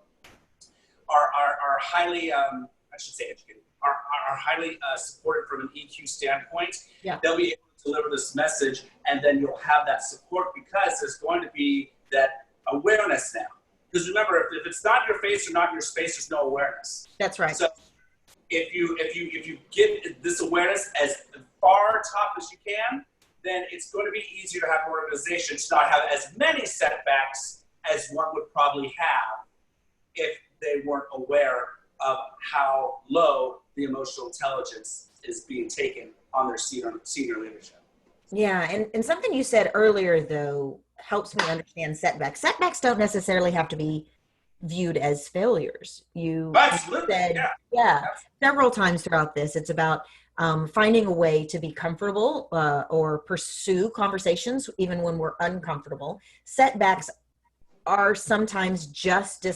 are highly, I should say educated, are highly supported from an EQ standpoint. Yeah. They'll be able to deliver this message, and then you'll have that support because there's going to be that awareness now. Because remember, if it's not your face or not your space, there's no awareness. That's right. So if you get this awareness as far top as you can, then it's going to be easier to have an organization to not have as many setbacks as one would probably have if they weren't aware of how low the emotional intelligence is being taken on their senior leadership. Yeah, and something you said earlier, though, helps me understand setbacks. Setbacks don't necessarily have to be viewed as failures. You said, yeah, several times throughout this, it's about finding a way to be comfortable or pursue conversations even when we're uncomfortable. Setbacks are sometimes just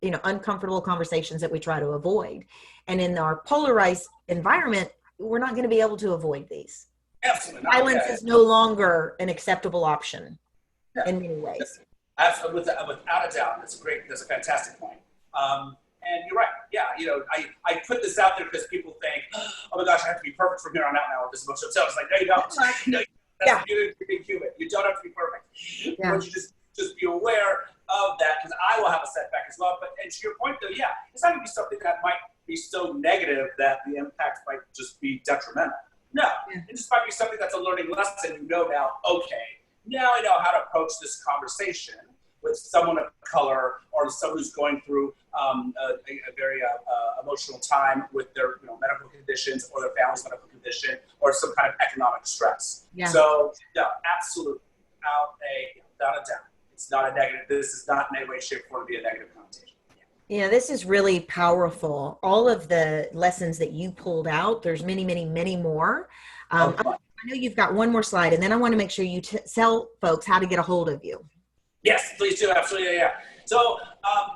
uncomfortable conversations that we try to avoid. And in our polarized environment, we're not going to be able to avoid these. Absolutely not. Silence is no longer an acceptable option in many ways. Absolutely, without a doubt. That's a fantastic point. And you're right. Yeah, I put this out there because people think, oh my gosh, I have to be perfect from here on out now with this emotional intelligence. Like, no, you don't. You're being human. You don't have to be perfect. Yeah. But you just be aware of that, because I will have a setback as well. And to your point, though, yeah, it's not going to be something that might be so negative that the impact might just be detrimental. No, it just might be something that's a learning lesson. Now, okay, now I know how to approach this conversation with someone of color or someone who's going through a very emotional time with their medical conditions or their family's medical condition or some kind of economic stress. Yeah. So, no, absolutely, without a doubt. It's not a negative. This is not in any way, shape, or form to be a negative connotation. Yeah, this is really powerful. All of the lessons that you pulled out, there's many, many, many more. I know you've got one more slide, and then I want to make sure you tell folks how to get a hold of you. Yes, please do. Absolutely. Yeah. So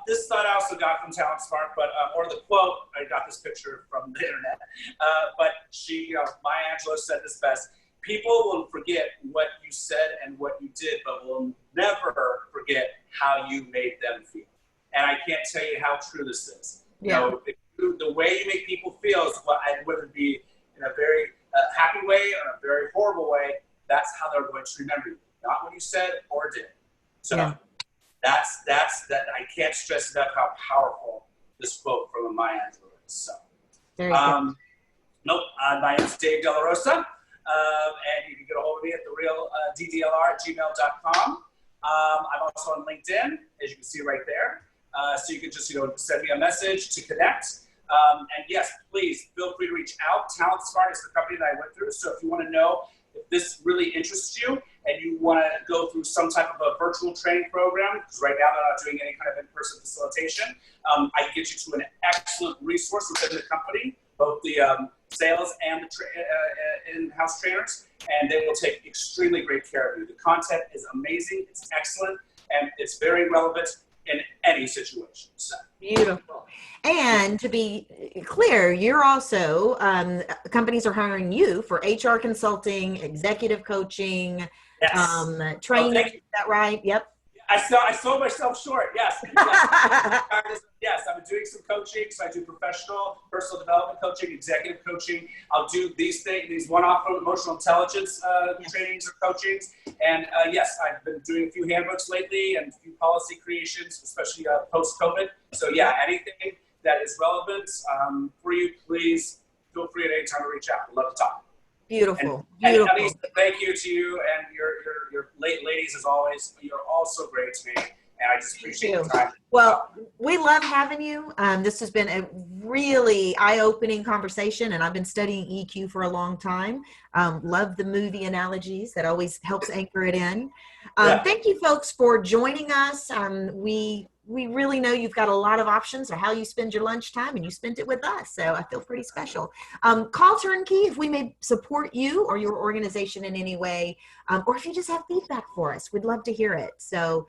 this thought I also got from Talent Spark, or the quote, I got this picture from the internet, but Maya Angelou said this best: people will forget what you said and what you did, but will never forget how you made them feel. And I can't tell you how true this is. Yeah. The way you make people feel is whether it be in a very happy way or a very horrible way, that's how they're going to remember you, not what you said or did. So that's I can't stress enough how powerful this quote from Maya Angelou is. So, my name is Dave DeLaRosa, and you can get a hold of me at therealddlr@gmail.com. I'm also on LinkedIn, as you can see right there. So you can just send me a message to connect. And yes, please feel free to reach out. Talent Smart is the company that I went through. So if you want to know if this really interests you and you want to go through some type of a virtual training program, because right now they're not doing any kind of in-person facilitation, I can get you to an excellent resource within the company, both the sales and the in-house trainers, and they will take extremely great care of you. The content is amazing, it's excellent, and it's very relevant in any situation. So. Beautiful. And to be clear, you're also, companies are hiring you for HR consulting, executive coaching, training. Is that right? Yep. I sold myself short. Yes. Yes. I'm doing some coaching. So I do professional, personal development coaching, executive coaching. I'll do these things, these one-off emotional intelligence trainings or coachings. And yes, I've been doing a few handbooks lately and a few policy creations, especially post-COVID. So yeah, anything that is relevant for you, please feel free at any time to reach out. I'd love to talk. Beautiful. And Elise, thank you to you and your late ladies as always. You're all so great to me, and I just appreciate your time. Well, we love having you. This has been a really eye-opening conversation, and I've been studying EQ for a long time. Love the movie analogies. That always helps anchor it in. Thank you, folks, for joining us. We really know you've got a lot of options of how you spend your lunchtime, and you spent it with us. So I feel pretty special. Call TurnKey if we may support you or your organization in any way, or if you just have feedback for us. We'd love to hear it. So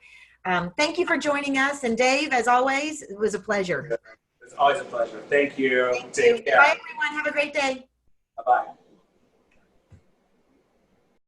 thank you for joining us. And Dave, as always, it was a pleasure. It's always a pleasure. Thank you. Take care. Bye, everyone. Have a great day. Bye-bye.